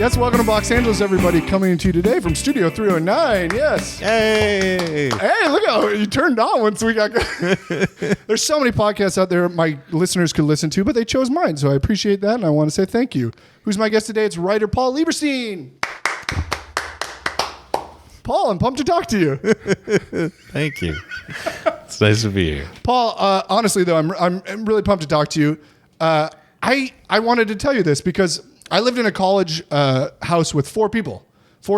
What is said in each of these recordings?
Yes, welcome to Los Angeles, everybody. Coming to you today from Studio 309. Yes. Hey. Hey, look how you turned on once we got going. There's so many podcasts out there my listeners could listen to, but they chose mine, so I appreciate that, and I want to say thank you. Who's my guest today? It's writer Paul Lieberstein. Paul, I'm pumped to talk to you. Thank you. It's nice to be here. Paul, honestly, though, I'm really pumped to talk to you. I wanted to tell you this because I lived in a college house with four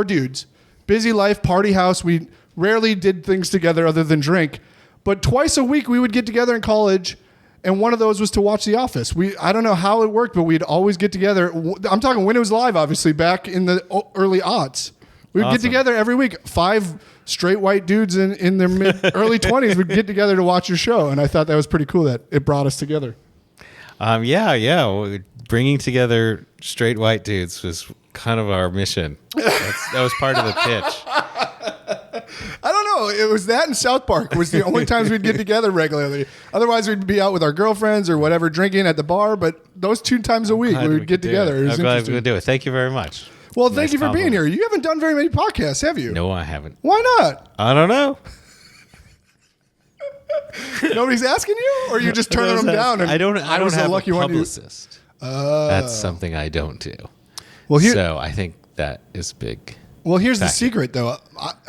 dudes. Busy life, party house. We rarely did things together other than drink. But twice a week we would get together in college, and one of those was to watch The Office. I don't know how it worked, but we'd always get together. I'm talking when it was live, obviously, back in the early aughts. We would get together every week. 5 straight white dudes in their early 20s would get together to watch your show, and I thought that was pretty cool that it brought us together. Yeah. Bringing together straight white dudes was kind of our mission. That was part of the pitch. I don't know. It was that and South Park was the only times we'd get together regularly. Otherwise, we'd be out with our girlfriends or whatever, drinking at the bar. But those 2 times a week, we would get together. I'm glad we could do it. Thank you very much. Well, thank you for being here. You haven't done very many podcasts, have you? No, I haven't. Why not? I don't know. Nobody's asking you, or you're just turning them down? And I don't have a publicist. That's something I don't do. Well, so I think that is big. Well, here's the secret, though.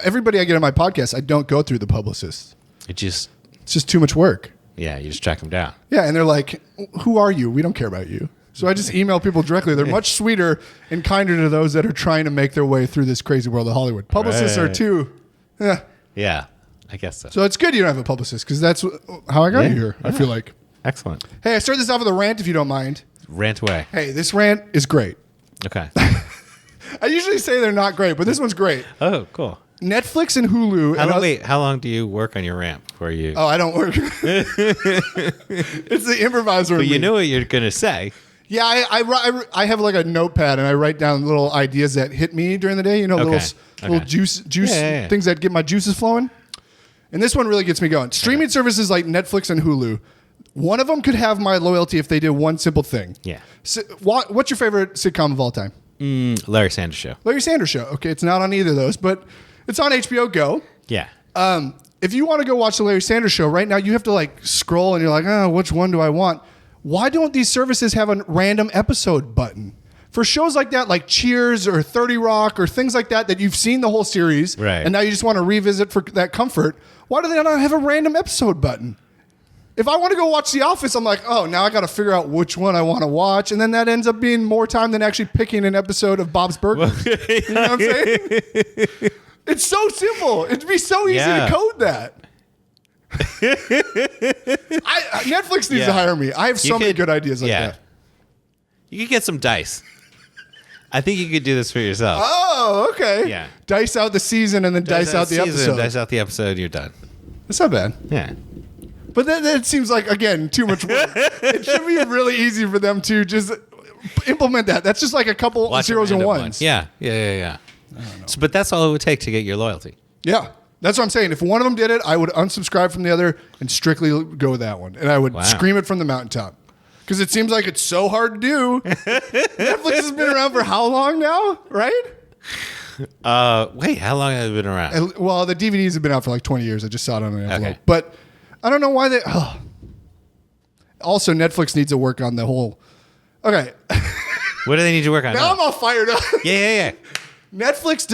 Everybody I get on my podcast, I don't go through the publicist. It's just too much work. Yeah, you just track them down. Yeah, and they're like, "Who are you? We don't care about you." So I just email people directly. They're much sweeter and kinder to those that are trying to make their way through this crazy world of Hollywood. Publicists are too. Yeah, I guess so. So it's good you don't have a publicist because that's how I got you here, I feel like. Excellent. Hey, I start this off with a rant if you don't mind. Rant away. Hey, this rant is great. Okay. I usually say they're not great, but this one's great. Oh, cool. Netflix and Hulu. How long do you work on your rant before you? Oh, I don't work. It's the improviser. But you know what you're going to say. Yeah, I have like a notepad and I write down little ideas that hit me during the day. You know, little juice things that get my juices flowing. And this one really gets me going. Streaming services like Netflix and Hulu. One of them could have my loyalty if they did one simple thing. Yeah. So, what's your favorite sitcom of all time? Larry Sanders Show. Larry Sanders Show. Okay, it's not on either of those, but it's on HBO Go. Yeah. If you want to go watch the Larry Sanders Show right now, you have to like scroll and you're like, oh, which one do I want? Why don't these services have a random episode button? For shows like that, like Cheers or 30 Rock or things like that you've seen the whole series, right, and now you just want to revisit for that comfort, why do they not have a random episode button? If I want to go watch The Office, I'm like, oh, now I got to figure out which one I want to watch. And then that ends up being more time than actually picking an episode of Bob's Burgers. You know what I'm saying? It's so simple. It'd be so easy to code that. Netflix needs to hire me. I have so many good ideas like that. You could get some dice. I think you could do this for yourself. Oh, okay. Yeah. Dice out the season and then dice out the episode. Dice out the episode, you're done. That's not bad. Yeah. But that seems like, again, too much work. It should be really easy for them to just implement that. That's just like a couple zeros and ones. Yeah. So, but that's all it would take to get your loyalty. Yeah. That's what I'm saying. If one of them did it, I would unsubscribe from the other and strictly go with that one. And I would scream it from the mountaintop. Because it seems like it's so hard to do. Netflix has been around for how long now, right? Wait, how long has it been around? Well, the DVDs have been out for like 20 years. I just saw it on an envelope. Okay. But I don't know why they... Oh. Also, Netflix needs to work on the whole... Okay. What do they need to work on? Now I'm all fired up. Yeah. Netflix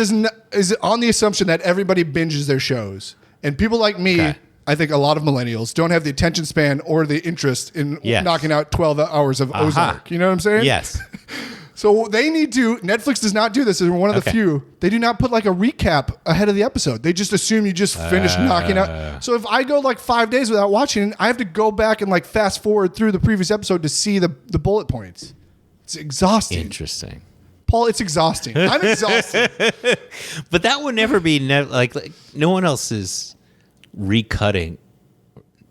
is on the assumption that everybody binges their shows. And people like me, I think a lot of millennials, don't have the attention span or the interest in knocking out 12 hours of Ozark. You know what I'm saying? Yes. So they need to... Netflix does not do this. They're one of the few. They do not put like a recap ahead of the episode. They just assume you just finished knocking out. So if I go like 5 days without watching, I have to go back and like fast forward through the previous episode to see the bullet points. It's exhausting. Interesting. Paul, it's exhausting. I'm exhausted. But that would never be... like no one else is recutting.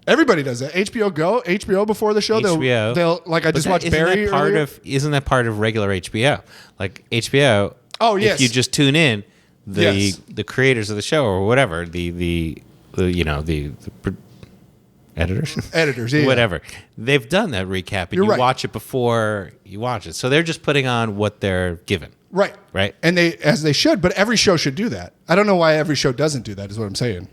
Everybody does that. HBO before the show. HBO. They'll like I just watched Barry. Isn't that part of regular HBO? Like HBO. Oh yes. If you just tune in, the creators of the show or whatever the editors, whatever, they've done that recap, and you watch it before you watch it. So they're just putting on what they're given. Right. Right. And as they should, but every show should do that. I don't know why every show doesn't do that, is what I'm saying.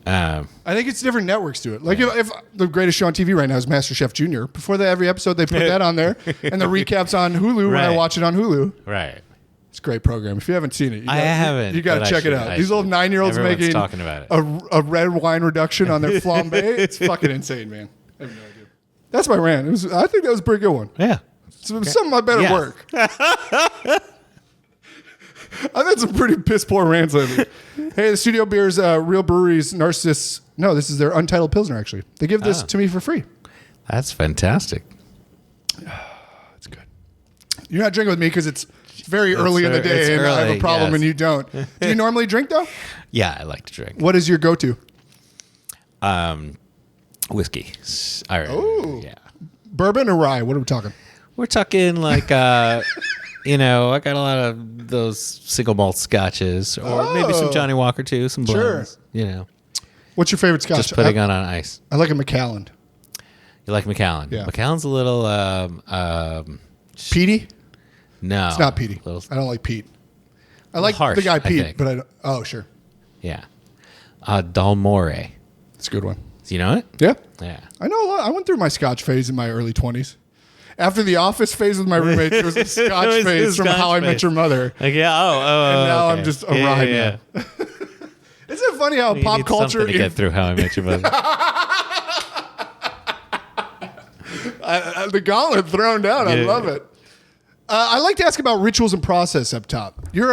I think it's different networks do it. Like if the greatest show on TV right now is MasterChef Junior, before every episode they put that on there, and the recaps on Hulu when I watch it on Hulu. Right. It's a great program. If you haven't seen it, I haven't. You got to check it out. These little 9-year-olds making talking about it. A red wine reduction on their flambe. It's fucking insane, man. I have no idea. That's my rant. I think that was a pretty good one. Yeah. Some of my better work. I've had some pretty piss poor rants lately. Hey, the studio beer's Real Brewery's Narcissus. No, this is their Untitled Pilsner, actually. They give this to me for free. That's fantastic. It's good. You're not drinking with me because it's very early in the day and I have a problem and you don't. Do you normally drink, though? Yeah, I like to drink. What is your go-to? Whiskey. Oh. Yeah. Bourbon or rye? What are we talking? We're talking like, I got a lot of those single malt scotches or maybe some Johnny Walker too, some blends. Sure. What's your favorite scotch? Just putting on ice. I like a Macallan. You like Macallan? Yeah. Macallan's a little... peaty? No. It's not peaty. I don't like peat. I like harsh, the guy Pete, I think. but I don't... Oh, sure. Yeah. Dalmore. It's a good one. Do you know it? Yeah. Yeah. I know a lot. I went through my scotch phase in my early 20s. After the office phase with my roommate, there was a scotch phase from How I Met Your Mother. Like, yeah. And now okay. I'm just a rye man. Isn't it funny how You pop need culture... something to get through How I Met Your Mother. the gauntlet thrown down. I love it. I like to ask about rituals and process up top. You're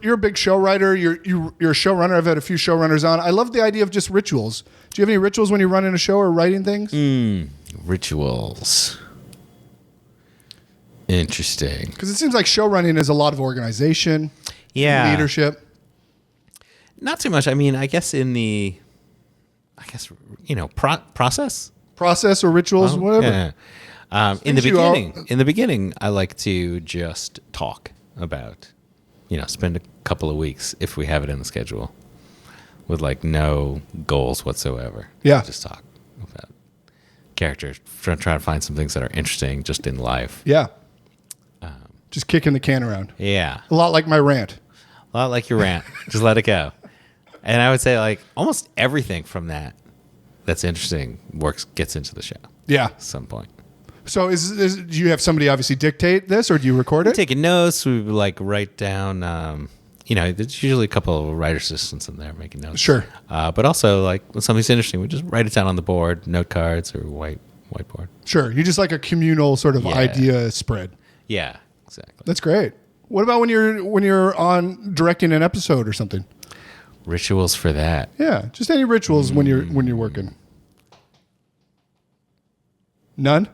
a big show writer. You're a showrunner. I've had a few showrunners on. I love the idea of just rituals. Do you have any rituals when you're running a show or writing things? Rituals. Interesting. Because it seems like show running is a lot of organization, leadership. Not too much. I mean, I guess process. Process or rituals, whatever. Yeah. In the beginning, I like to just talk about, spend a couple of weeks if we have it in the schedule with like no goals whatsoever. Yeah. Just talk about characters, try to find some things that are interesting just in life. Yeah. Just kicking the can around. Yeah. A lot like my rant. A lot like your rant. Just let it go. And I would say like almost everything from that's interesting gets into the show. Yeah. At some point. So do you have somebody obviously dictate this or do you record it? Taking notes, we like write down, there's usually a couple of writer assistants in there making notes. Sure. But also like when something's interesting, we just write it down on the board, note cards or whiteboard. Sure. You just like a communal sort of idea spread. Yeah, exactly. That's great. What about when you're on directing an episode or something? Rituals for that. Yeah, just any rituals when you're working. None?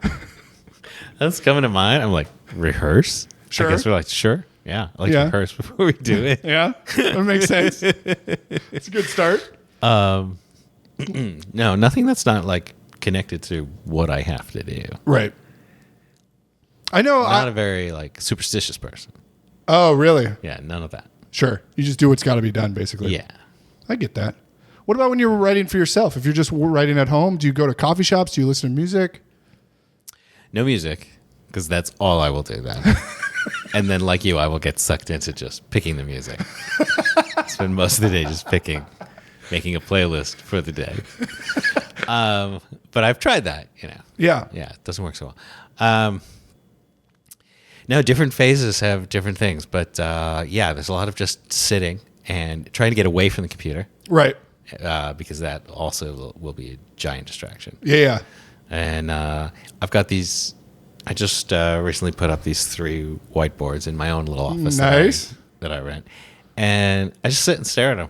That's coming to mind. I'm like, rehearse? Sure. I guess we're like, sure. Yeah. I like to rehearse before we do it. Yeah. That makes sense. It's a good start. No, nothing that's not like connected to what I have to do. Right. I know. I'm not a very like superstitious person. Oh, really? Yeah, none of that. Sure. You just do what's got to be done, basically. Yeah. I get that. What about when you're writing for yourself? If you're just writing at home, do you go to coffee shops? Do you listen to music? No music, because that's all I will do then. And then, like you, I will get sucked into just picking the music. Spend most of the day just making a playlist for the day. But I've tried that, Yeah. Yeah, it doesn't work so well. No, different phases have different things. But there's a lot of just sitting and trying to get away from the computer. Right. Because that also will be a giant distraction. Yeah. And I've got these. I just recently put up these 3 whiteboards in my own little office. Nice. That I rent. And I just sit and stare at them.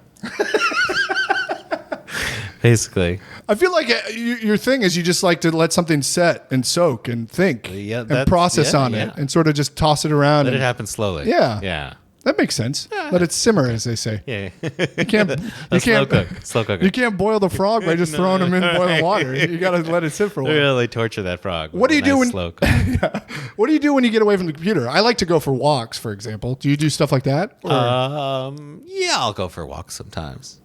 Basically. I feel like your thing is you just like to let something set and soak and think and process on it and sort of just toss it around. Let it happen slowly. Yeah. Yeah. That makes sense. Let it simmer, as they say. Yeah. You can't slow cook. You can't boil the frog by just throwing them in boiling water. You got to let it sit for a while. Really torture that frog. What do you do when slow cook. What do you do when you get away from the computer? I like to go for walks, for example. Do you do stuff like that? Yeah, I'll go for walks sometimes.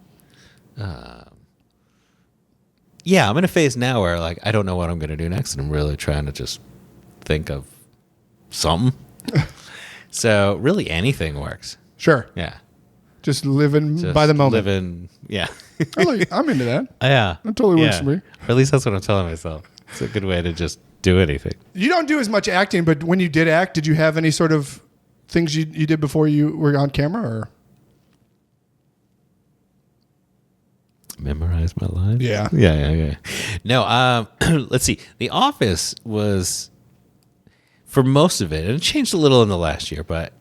Yeah, I'm in a phase now where like I don't know what I'm going to do next, and I'm really trying to just think of something. So really anything works. Sure. Yeah. Just living Just by the moment. Yeah. I'm into that. Yeah. That totally works Yeah. for me. Or at least that's what I'm telling myself. It's a good way to just do anything. You don't do as much acting, but when you did act, did you have any sort of things you did before you were on camera? Or Memorize my lines? Yeah. Yeah. No, let's see. The Office was, for most of it, and it changed a little in the last year, but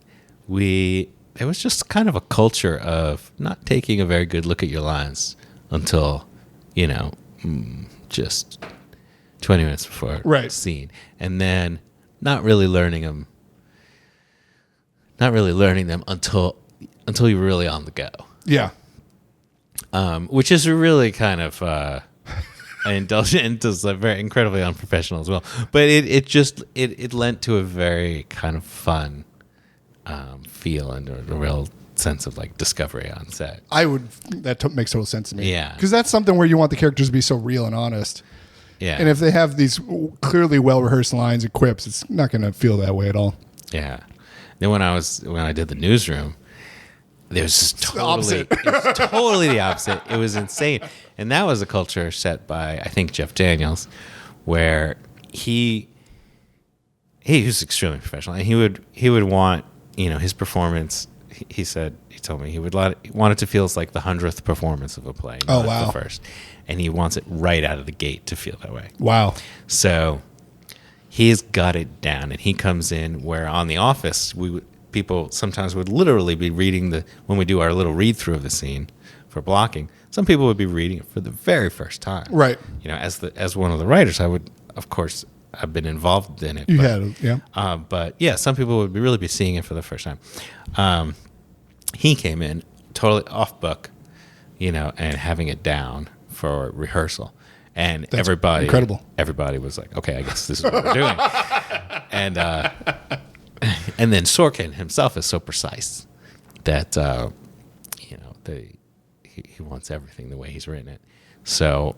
it was just kind of a culture of not taking a very good look at your lines until, just 20 minutes before Right. scene. And then not really learning them until you're really on the go. yeah. Which is really kind of indulgent, is very incredibly unprofessional as well. But it lent to a very kind of fun feel and a real sense of like discovery on set. That makes total sense to me. Yeah. Because that's something where you want the characters to be so real and honest. Yeah. And if they have these clearly well-rehearsed lines and quips, it's not going to feel that way at all. Yeah. Then when I did the Newsroom, there's just totally the opposite. It was insane. And that was a culture set by, I think, Jeff Daniels, where he was extremely professional, and he would want, his performance. He told me he want it to feel like the 100th performance of a play. Oh, wow. The first, and he wants it right out of the gate to feel that way. Wow. So he's got it down, and he comes in where on The Office people sometimes would literally be reading when we do our little read through of the scene for blocking. Some people would be reading it for the very first time. Right. As one of the writers, I would, of course, have been involved in it. But yeah, some people would really be seeing it for the first time. He came in totally off book, and having it down for rehearsal. And That's incredible. Everybody was like, okay, I guess this is what we're doing. And then Sorkin himself is so precise that he wants everything the way he's written it. So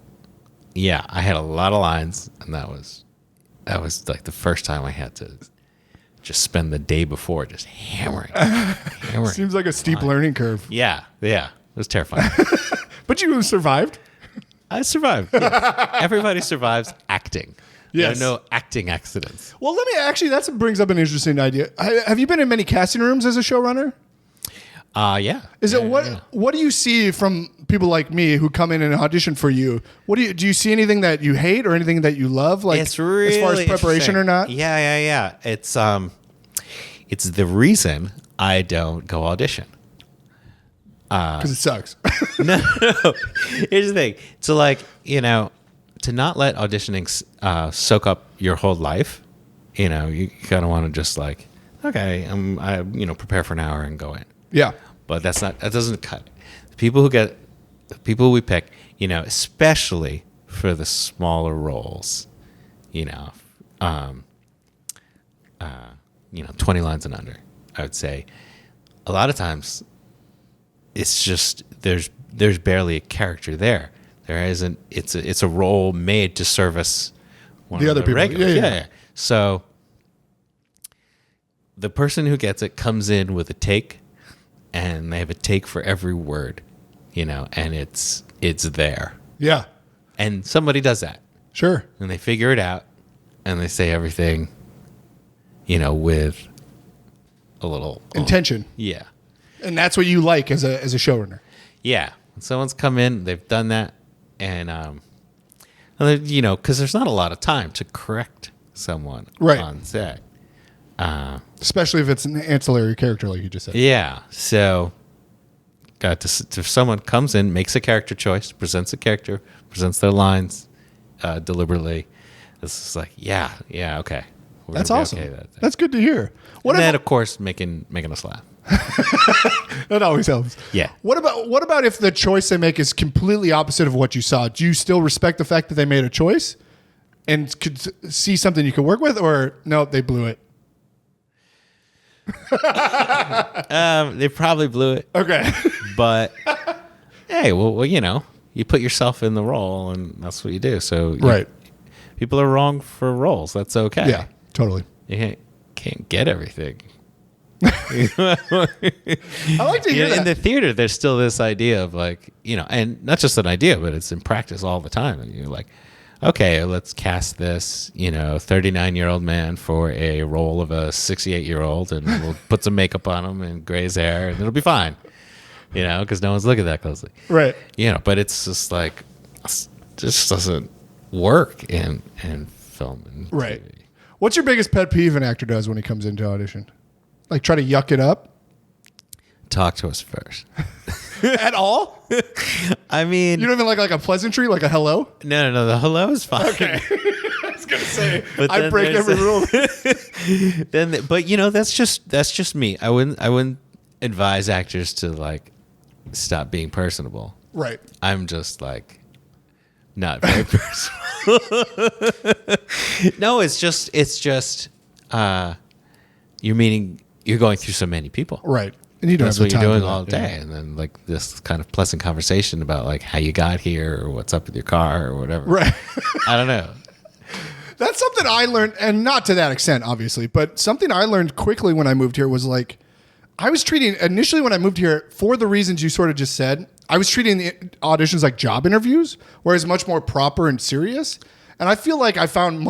yeah, I had a lot of lines, and that was like the first time I had to just spend the day before just hammering. Seems like a steep learning curve. Yeah, it was terrifying. But you survived. I survived. Yes. Everybody survives acting. Yes. There are no acting accidents. Well, that brings up an interesting idea. Have you been in many casting rooms as a showrunner? Yeah. What do you see from people like me who come in and audition for you? Do you see anything that you hate or anything that you love? Like it's really as far as preparation or not? Yeah. It's the reason I don't go audition. Because it sucks. No. Here's the thing. So to not let auditioning soak up your whole life, you kind of want to just like, okay, I prepare for an hour and go in. Yeah. But that doesn't cut it. The people we pick, especially for the smaller roles, 20 lines and under, I would say a lot of times it's just, there's barely a character there. There isn't, it's a role made to service one the of other the people. regulars. Yeah. So the person who gets it comes in with a take, and they have a take for every word, and it's there. Yeah. And somebody does that. Sure. And they figure it out, and they say everything, with a little intention. Yeah. And that's what you like as a showrunner. Yeah. When someone's come in, they've done that, and because there's not a lot of time to correct someone on set. Especially if it's an ancillary character, like you just said. Yeah. So, if someone comes in, makes a character choice, presents a character, presents their lines deliberately, it's just like, yeah, okay. That's awesome. Okay that's good to hear. Then, of course, making us laugh. That always helps. Yeah. What about if the choice they make is completely opposite of what you saw? Do you still respect the fact that they made a choice and could see something you could work with, or no, they blew it? They probably blew it. Okay. But hey, well, you put yourself in the role, and that's what you do. So people are wrong for roles. That's okay. Yeah, totally. You can't get everything. I like to hear that. In the theater, there's still this idea of like, and not just an idea, but it's in practice all the time. And you're like, okay, let's cast this, 39-year-old man for a role of a 68-year-old, and we'll put some makeup on him and gray hair, and it'll be fine, because no one's looking that closely. Right. But it's just like, it just doesn't work in film and Right. TV. What's your biggest pet peeve an actor does when he comes into audition? Like try to yuck it up? Talk to us first. At all? I mean, You don't even like a pleasantry, like a hello? no. The hello is fine. Okay. I was gonna say But I then break there's every rule. But that's just me. I wouldn't advise actors to like stop being personable. Right. I'm just like not very personal. No, it's just you're going through so many people. Right. And you don't That's have what the you're time doing for all that, day, and then like this kind of pleasant conversation about like how you got here or what's up with your car or whatever. Right. I don't know. That's something I learned, and not to that extent, obviously, but something I learned quickly when I moved here was like, I was treating, initially when I moved here, for the reasons you sort of just said, I was treating the auditions like job interviews, whereas much more proper and serious. And I feel like I found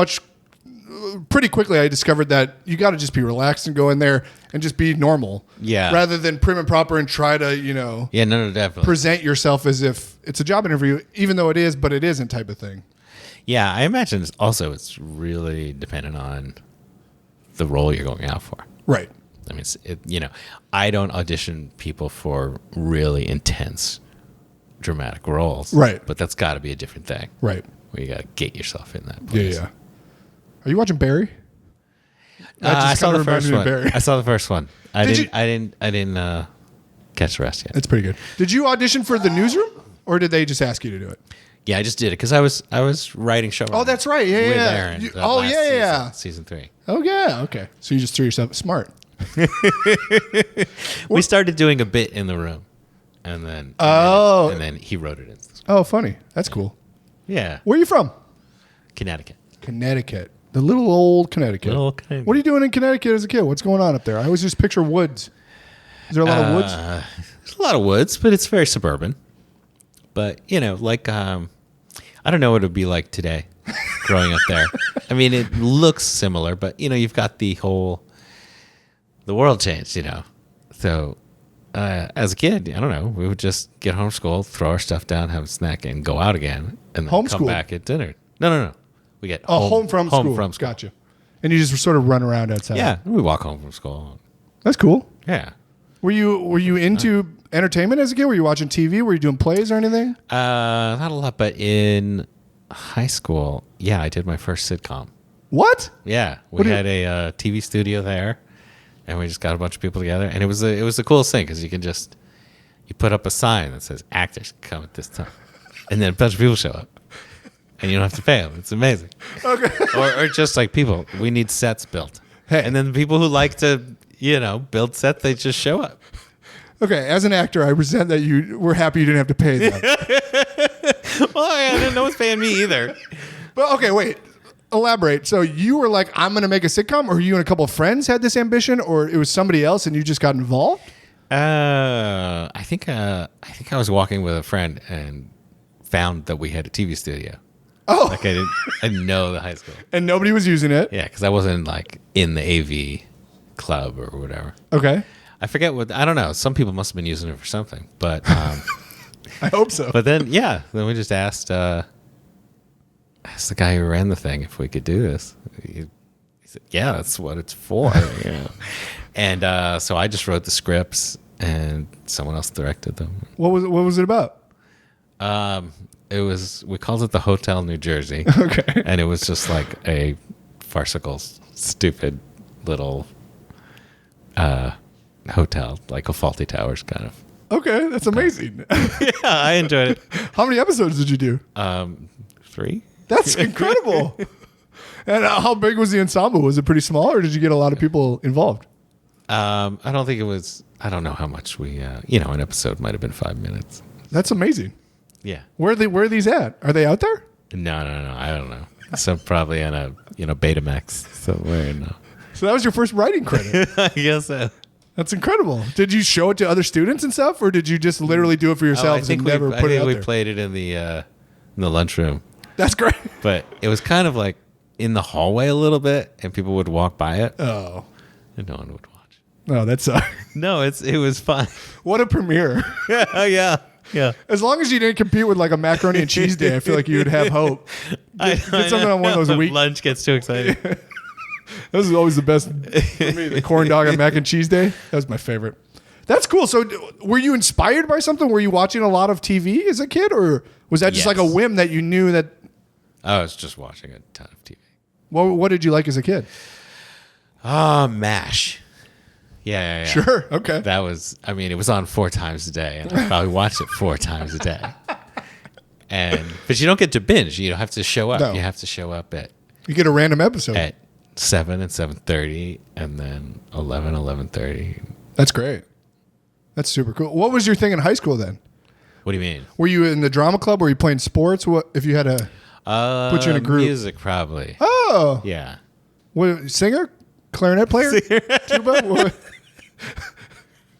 pretty quickly I discovered that you got to just be relaxed and go in there and just be normal. Yeah. Rather than prim and proper and try to, Yeah, no, definitely. present yourself as if it's a job interview, even though it is, but it isn't type of thing. Yeah, I imagine it's really dependent on the role you're going out for. Right. I mean, I don't audition people for really intense, dramatic roles. Right. But that's got to be a different thing. Right. Where you got to get yourself in that Yeah, place. yeah. Are you watching Barry? I saw kinda the first reminded me of one. Barry. I saw the first one. I Did didn't catch the rest yet. That's pretty good. Did you audition for the Newsroom, or did they just ask you to do it? Yeah, I just did it because I was writing show. Oh, that's right. Yeah, with yeah. Aaron, season 3. Oh, yeah. Okay. So you just threw yourself smart. We started doing a bit in the room, and then and then he wrote it in. Oh, funny. That's cool. Yeah, Where are you from? Connecticut. Connecticut. The little old Connecticut. Little Connecticut. What are you doing in Connecticut as a kid? What's going on up there? I always just picture woods. Is there a lot of woods? There's a lot of woods, but it's very suburban. But like I don't know what it would be like today, growing up there. I mean, it looks similar, but you've got the world changed. So as a kid, I don't know, we would just get home from school, throw our stuff down, have a snack, and go out again, and then come Homeschool? back at dinner. No. We get home from school. Gotcha. And you just sort of run around outside. Yeah, we walk home from school. That's cool. Yeah. Were you into entertainment as a kid? Were you watching TV? Were you doing plays or anything? Not a lot, but in high school, yeah, I did my first sitcom. What? Yeah, we had a TV studio there, and we just got a bunch of people together, and it was the coolest thing because you put up a sign that says actors come at this time, and then a bunch of people show up, and you don't have to pay them. It's amazing. Okay. or just like people, we need sets built, and then the people who like to build sets, they just show up. Okay, as an actor, I resent that you were happy you didn't have to pay them. Well, yeah, no one's paying me either. But okay, wait. Elaborate. So you were like, I'm going to make a sitcom, or you and a couple of friends had this ambition, or it was somebody else and you just got involved? I think I was walking with a friend and found that we had a TV studio. Oh. Like I didn't know the high school. And nobody was using it? Yeah, because I wasn't like in the AV club or whatever. Okay. I forget I don't know. Some people must have been using it for something, but I hope so. But then then we just asked the guy who ran the thing if we could do this. He said, "Yeah, that's what it's for." And so I just wrote the scripts, and someone else directed them. What was it about? We called it the Hotel New Jersey. Okay. And it was just like a farcical, stupid little hotel, like a Faulty Towers kind of. Okay, that's amazing. Yeah, I enjoyed it. How many episodes did you do? 3. That's incredible. And how big was the ensemble? Was it pretty small, or did you get a lot of people involved? I don't think it was. I don't know how much we. An episode might have been 5 minutes. That's amazing. Yeah. Where are these at? Are they out there? No. I don't know. So probably on a Betamax somewhere. No. So that was your first writing credit. I guess so. That's incredible. Did you show it to other students and stuff, or did you just literally do it for yourselves and never put it out we there? played it in the lunchroom. That's great. But it was kind of like in the hallway a little bit, and people would walk by it, Oh. and no one would watch. No, that's No, it was fun. what a premiere. Yeah. As long as you didn't compete with like a macaroni and cheese day, I feel like you would have hope. Get something on one of those a week. Lunch gets too excited. This is always the best for me. The corn dog and mac and cheese day. That was my favorite. That's cool. So were you inspired by something? Were you watching a lot of TV as a kid, or was that just like a whim that you knew that? I was just watching a ton of TV. What did you like as a kid? MASH. Yeah. Sure. Okay. That was, it was on 4 times a day, and I probably watched it 4 times a day. But you don't get to binge. You don't have to show up. No. You have to show up You get a random episode. at 7 and 7:30, and then 11:30. That's great. That's super cool. What was your thing in high school then? What do you mean? Were you in the drama club? Were you playing sports? What if you had a put you in a group? Music, probably. Oh, Yeah. what, singer, clarinet player, tuba. What?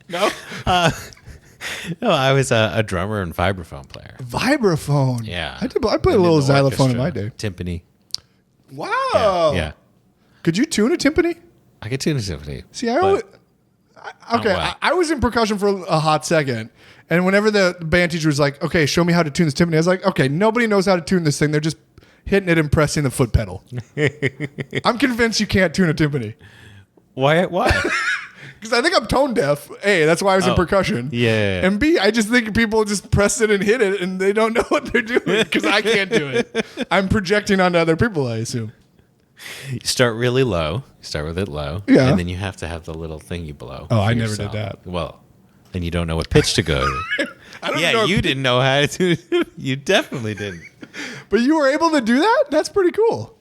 No, No, I was a drummer and vibraphone player. vibraphone. Yeah. I played a little xylophone in my day. Timpani. Wow. Yeah. Could you tune a timpani? I could tune a symphony. See, I was in percussion for a hot second, and whenever the band teacher was like, "Okay, show me how to tune this timpani," I was like, "Okay, nobody knows how to tune this thing. They're just hitting it and pressing the foot pedal." I'm convinced you can't tune a timpani Why? because I think I'm tone deaf. A, that's why I was in percussion. Yeah. And B, I just think people just press it and hit it, and they don't know what they're doing because I can't do it. I'm projecting onto other people, I assume. You start really low. You start with it low. Yeah. And then you have to have the little thing you blow. Oh, for I never yourself. did that. Well, then you don't know what pitch to go to. I don't Yeah, know. you didn't know how to. You definitely didn't. But you were able to do that? That's pretty cool.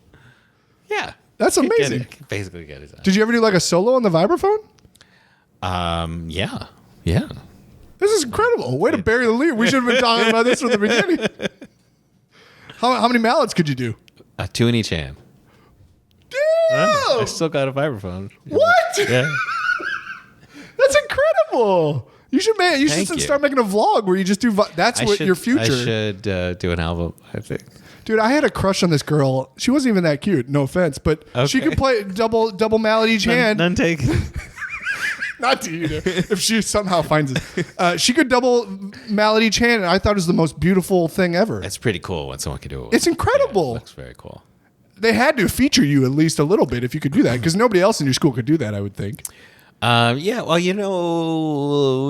Yeah. That's amazing. I could basically get it done. Did you ever do like a solo on the vibraphone? Yeah. This is incredible. Way to bury the lead. We should have been talking about this from the beginning. How many mallets could you do? 2 in each hand. Damn! I still got a vibraphone. What? Yeah. That's incredible. You should Thank you. start making a vlog where you just do. That's your future. I should do an album, I think. Dude, I had a crush on this girl. She wasn't even that cute. No offense, but she Okay. could play double mallet each hand. None taken. Not to you, if she somehow finds it. She could double mallet each hand, and I thought it was the most beautiful thing ever. That's pretty cool when someone can do it. It's incredible. Yeah, it looks very cool. They had to feature you at least a little bit if you could do that, because nobody else in your school could do that, I would think. Yeah, well,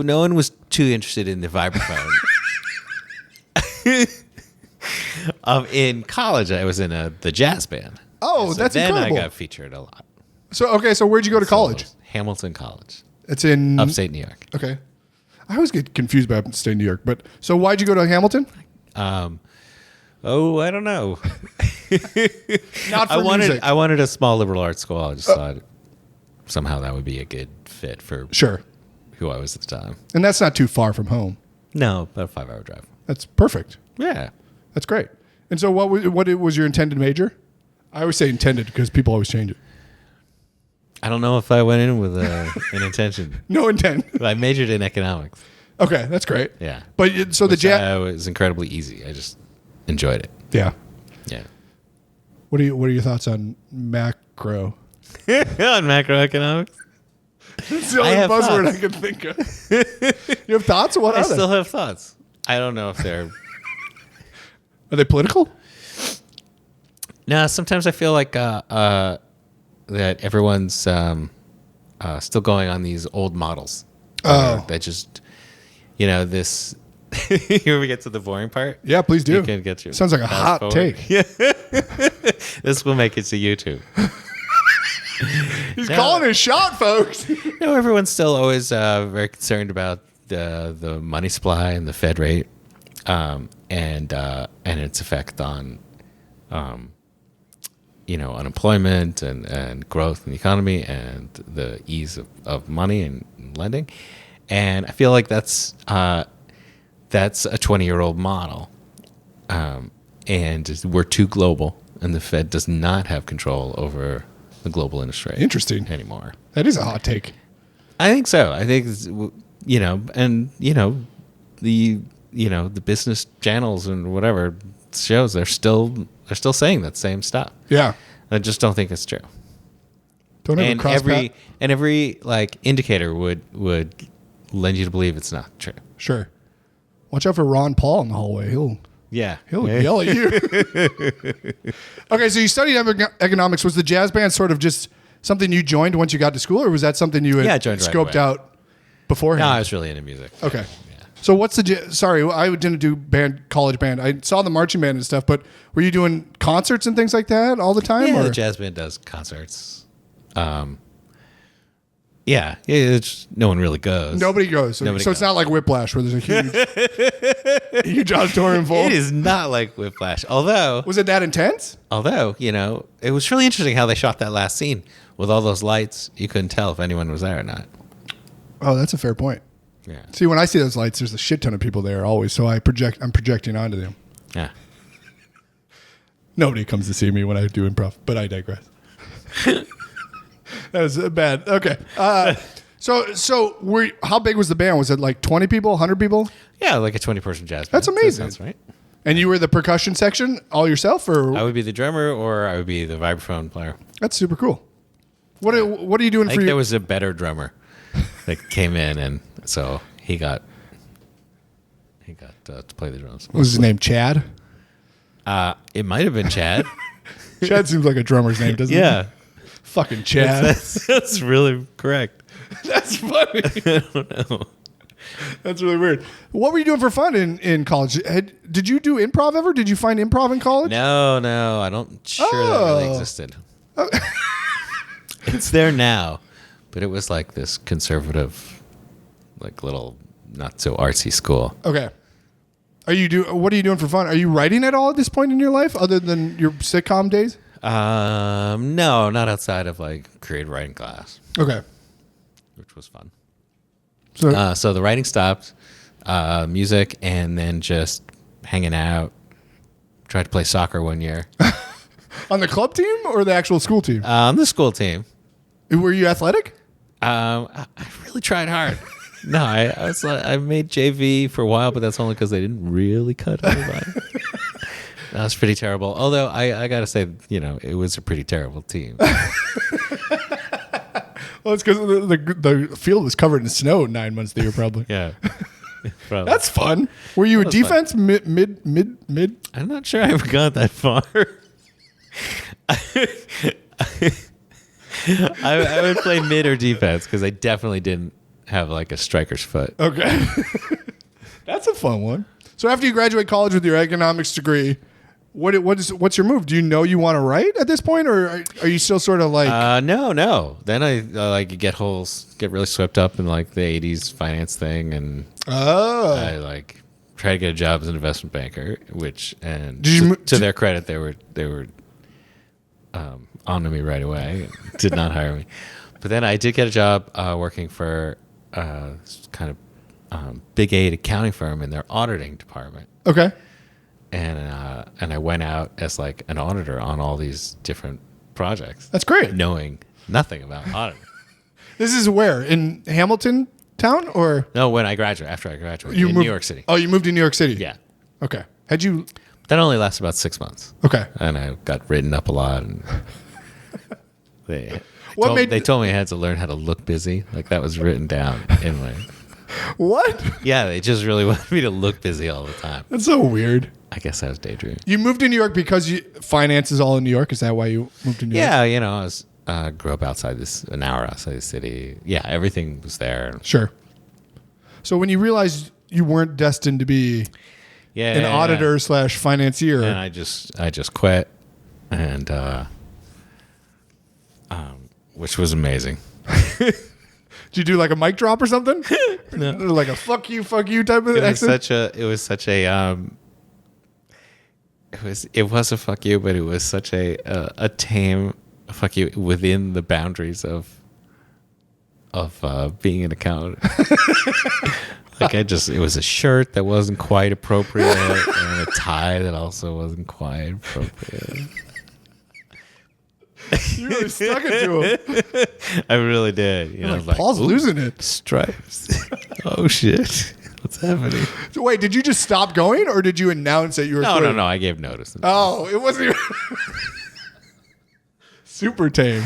no one was too interested in the vibraphone. In college, I was in the jazz band. Oh, that's then incredible. I got featured a lot. So where'd you go to college? Hamilton College, It's in upstate New York. Okay. I always get confused by upstate New York, but so why'd you go to Hamilton? I don't know. Not for music. I wanted a small liberal arts school. I just thought somehow that would be a good fit for Sure. who I was at the time. And that's not too far from home. No, about a 5-hour drive. That's perfect. Yeah. That's great. And so what was your intended major? I always say intended because people always change it. I don't know if I went in with an intention. No intent. But I majored in economics. Okay, that's great. Yeah. But so the jazz was incredibly easy. I just enjoyed it. Yeah. Yeah. What are your thoughts on macro? On macroeconomics? That's the only have buzzword thoughts. I can think of. You have thoughts? What I are they? still have thoughts. I don't know if they're... Are they political? No, sometimes I feel like that everyone's still going on these old models. Oh. That just, this... Here we get to the boring part. Yeah, please do. You can get your Sounds like a fast hot forward. take. Yeah. This will make it to YouTube. He's calling his shot, folks. No, everyone's still always very concerned about the money supply and the Fed rate, and its effect on, unemployment and growth in the economy and the ease of money and lending. And I feel like that's a 20-year-old model, and we're too global, and the Fed does not have control over the global interest rate. Interesting. Anymore. That is a hot take. I think so. I think the business channels and whatever shows they're still saying that same stuff. Yeah. I just don't think it's true. Don't ever And cross path. every like indicator would lend you to believe it's not true. Sure. Watch out for Ron Paul in the hallway. He'll yell at you. Okay, so you studied economics. Was the jazz band sort of just something you joined once you got to school, or was that something you had joined right scoped away. out beforehand? No, I was really into music. Okay. Yeah. So what's sorry, I didn't do college band. I saw the marching band and stuff, but were you doing concerts and things like that all the time? Yeah, or? the jazz band does concerts. It's, no one really goes. Nobody goes. Nobody so it's goes. not like Whiplash where there's a huge auditorium full. It is not like Whiplash. Although, Was it that intense? it was really interesting how they shot that last scene with all those lights. You couldn't tell if anyone was there or not. Oh, that's a fair point. Yeah. See, when I see those lights, there's a shit ton of people there always, so I'm projecting onto them. Yeah. Nobody comes to see me when I do improv, but I digress. That was bad. Okay. So how big was the band? Was it like 20 people, 100 people? Yeah, like a 20-person jazz band. That's amazing. That sounds right. And you were the percussion section all yourself, or I would be the drummer or I would be the vibraphone player. that's super cool. What are you doing I for think your? there was a better drummer that came in, and so he got to play the drums. What was his name? Chad. It might have been Chad. Chad seems like a drummer's name, doesn't Yeah, it? Fucking Chad. that's really correct. That's funny. I don't know. That's really weird. What were you doing for fun in college? Did you do improv ever? Did you find improv in college? No, I don't sure that really existed. It's there now, but it was like this conservative, like little not so artsy school. Okay. What are you doing for fun? Are you writing at all at this point in your life, other than your sitcom days? No, not outside of like creative writing class, Okay. which was fun. So So the writing stopped, music, and then just hanging out. Tried to play soccer one year on the club team or the actual school team? on the school team. Were you athletic? I really tried hard. No, I made JV for a while, but that's only because they didn't really cut anybody. That was pretty terrible. Although I got to say, it was a pretty terrible team. Well, it's because the field was covered in snow 9 months of the year, probably. Yeah, probably. That's fun. Were you a was defense mid? I'm not sure I ever got that far. I would play mid or defense because I definitely didn't have like a striker's foot. Okay. That's a fun one. So after you graduate college with your economics degree, what's your move? Do you know you want to write at this point, or are you still sort of like? No. Then I get really swept up in like the '80s finance thing, and I like try to get a job as an investment banker. To their credit, they were on to me right away. Did not hire me, but then I did get a job working for kind of big 8 accounting firm in their auditing department. Okay. And I went out as like an auditor on all these different projects. That's great. Knowing nothing about auditing. This is where? In Hamilton town, or? No, after I graduated in New York City. Oh, you moved to New York City? Yeah. Okay. Had you? That only lasted about 6 months. Okay. And I got written up a lot. And they told me I had to learn how to look busy. Like that was written down in my... What? Yeah, they just really wanted me to look busy all the time. That's so weird. I guess I was daydreaming. You moved to New York because finance is all in New York? Is that why you moved to New York? Yeah, I grew up an hour outside the city. Yeah, everything was there. Sure. So when you realized you weren't destined to be an auditor / financier, and I just quit, and which was amazing. did you do like a mic drop or something? No. Like a fuck you type of exit? It was a fuck you, but it was such a tame fuck you within the boundaries of being an accountant. Like it was a shirt that wasn't quite appropriate and a tie that also wasn't quite appropriate. You really stuck it to him. I really did. You know, I was like, Paul's "Ooh, losing it. stripes. Oh shit, what's happening? So wait, did you just stop going, or did you announce that you were? No. I gave notice. Oh, it wasn't even super tame.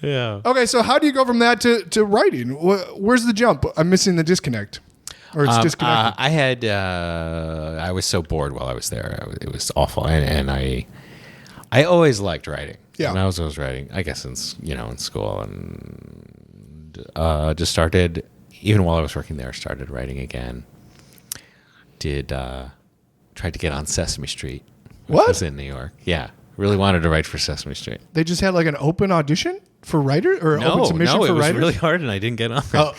Yeah. Okay, so how do you go from that to writing? Where's the jump? I'm missing the disconnect, or it's disconnected. I was so bored while I was there. It was awful, and I always liked writing. Yeah. When I was always writing, I guess in school, and just started even while I was working there. Started writing again. Tried to get on Sesame Street. Which What? was in New York? Yeah, really wanted to write for Sesame Street. They just had like an open audition for writer or open submission it for was writers. really hard, and I didn't get on. Oh,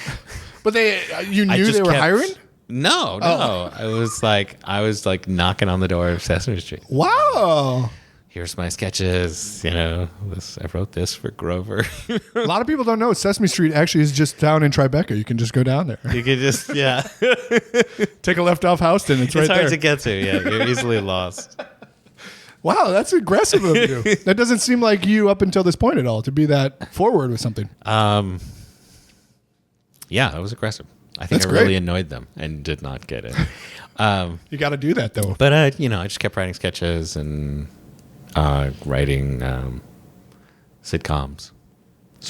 but you I knew just they were kept- hiring. No. I was like knocking on the door of Sesame Street. Wow. Here's my sketches. I wrote this for Grover. A lot of people don't know Sesame Street actually is just down in Tribeca. You can just go down there. You could just Take a left off Houston. It's right it's hard there. to get to. Yeah, you're easily lost. Wow, that's aggressive of you. That doesn't seem like you up until this point at all to be that forward with something. Yeah, that was aggressive. I think That's I really great. annoyed them and did not get it. You got to do that though. But I just kept writing sketches and writing sitcoms.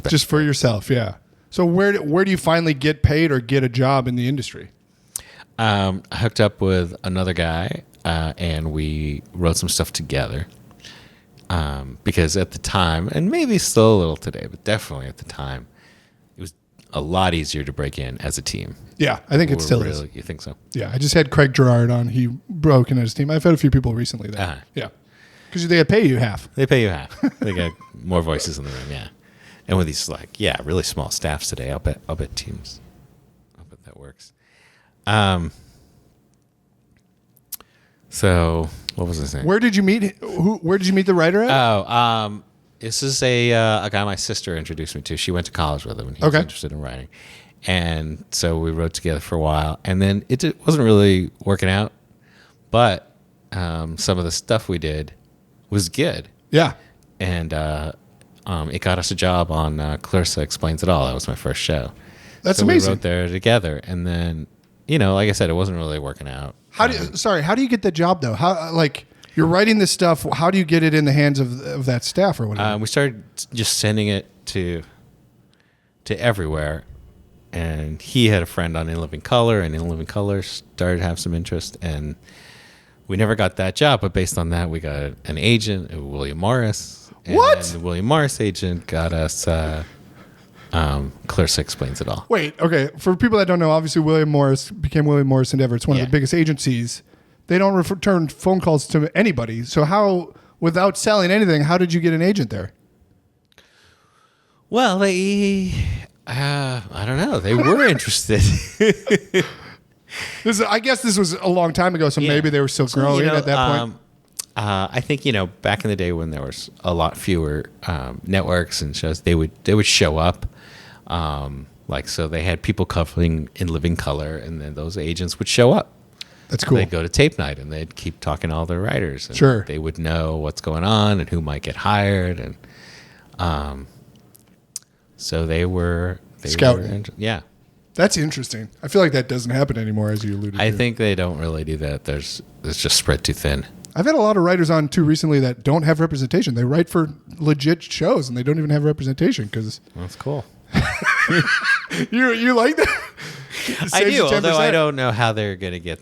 Just for yourself, yeah. So where do you finally get paid or get a job in the industry? I hooked up with another guy, and we wrote some stuff together. Because at the time, and maybe still a little today, but definitely at the time, it was a lot easier to break in as a team. Yeah, I think it still is. You think so? Yeah, I just had Craig Gerard on. He broke in his team. I've had a few people recently that. Uh-huh. Yeah, because they pay you half. They pay you half. They got more voices in the room, yeah. And with these really small staffs today, I'll bet teams. I'll bet that works. So what was I saying? Where did you meet? Where did you meet the writer at? This is a guy my sister introduced me to. She went to college with him, and he was Okay. interested in writing. And so we wrote together for a while, and then it wasn't really working out, but some of the stuff we did was good. Yeah. And it got us a job on Clarissa Explains It All. That was my first show. That's so amazing. We wrote there together, and then like I said, it wasn't really working out. How do you get the job though? How you're writing this stuff? How do you get it in the hands of that staff or whatever? We started just sending it to everywhere, and he had a friend on In Living Color, and In Living Color started to have some interest, and we never got that job, but based on that, we got an agent, William Morris. And What? The William Morris agent got us Clarissa Explains It All. Wait, okay. For people that don't know, obviously William Morris became William Morris Endeavor. It's one of Yeah. the biggest agencies. They don't return phone calls to anybody. So how, without selling anything, how did you get an agent there? Well, I don't know. They were interested. I guess this was a long time ago, so Yeah. maybe they were still growing at that point. I think back in the day when there was a lot fewer networks and shows, they would show up. So they had people covering In Living Color, and then those agents would show up. That's cool. They'd go to tape night, and they'd keep talking to all the writers. And Sure. They would know what's going on and who might get hired, and so they were Scouting. Yeah. That's interesting. I feel like that doesn't happen anymore, as you alluded to. I think they don't really do that. It's just spread too thin. I've had a lot of writers on too recently that don't have representation. They write for legit shows and they don't even have representation because That's cool. you like that. I Saves do, you although 10%. I don't know how they're going to get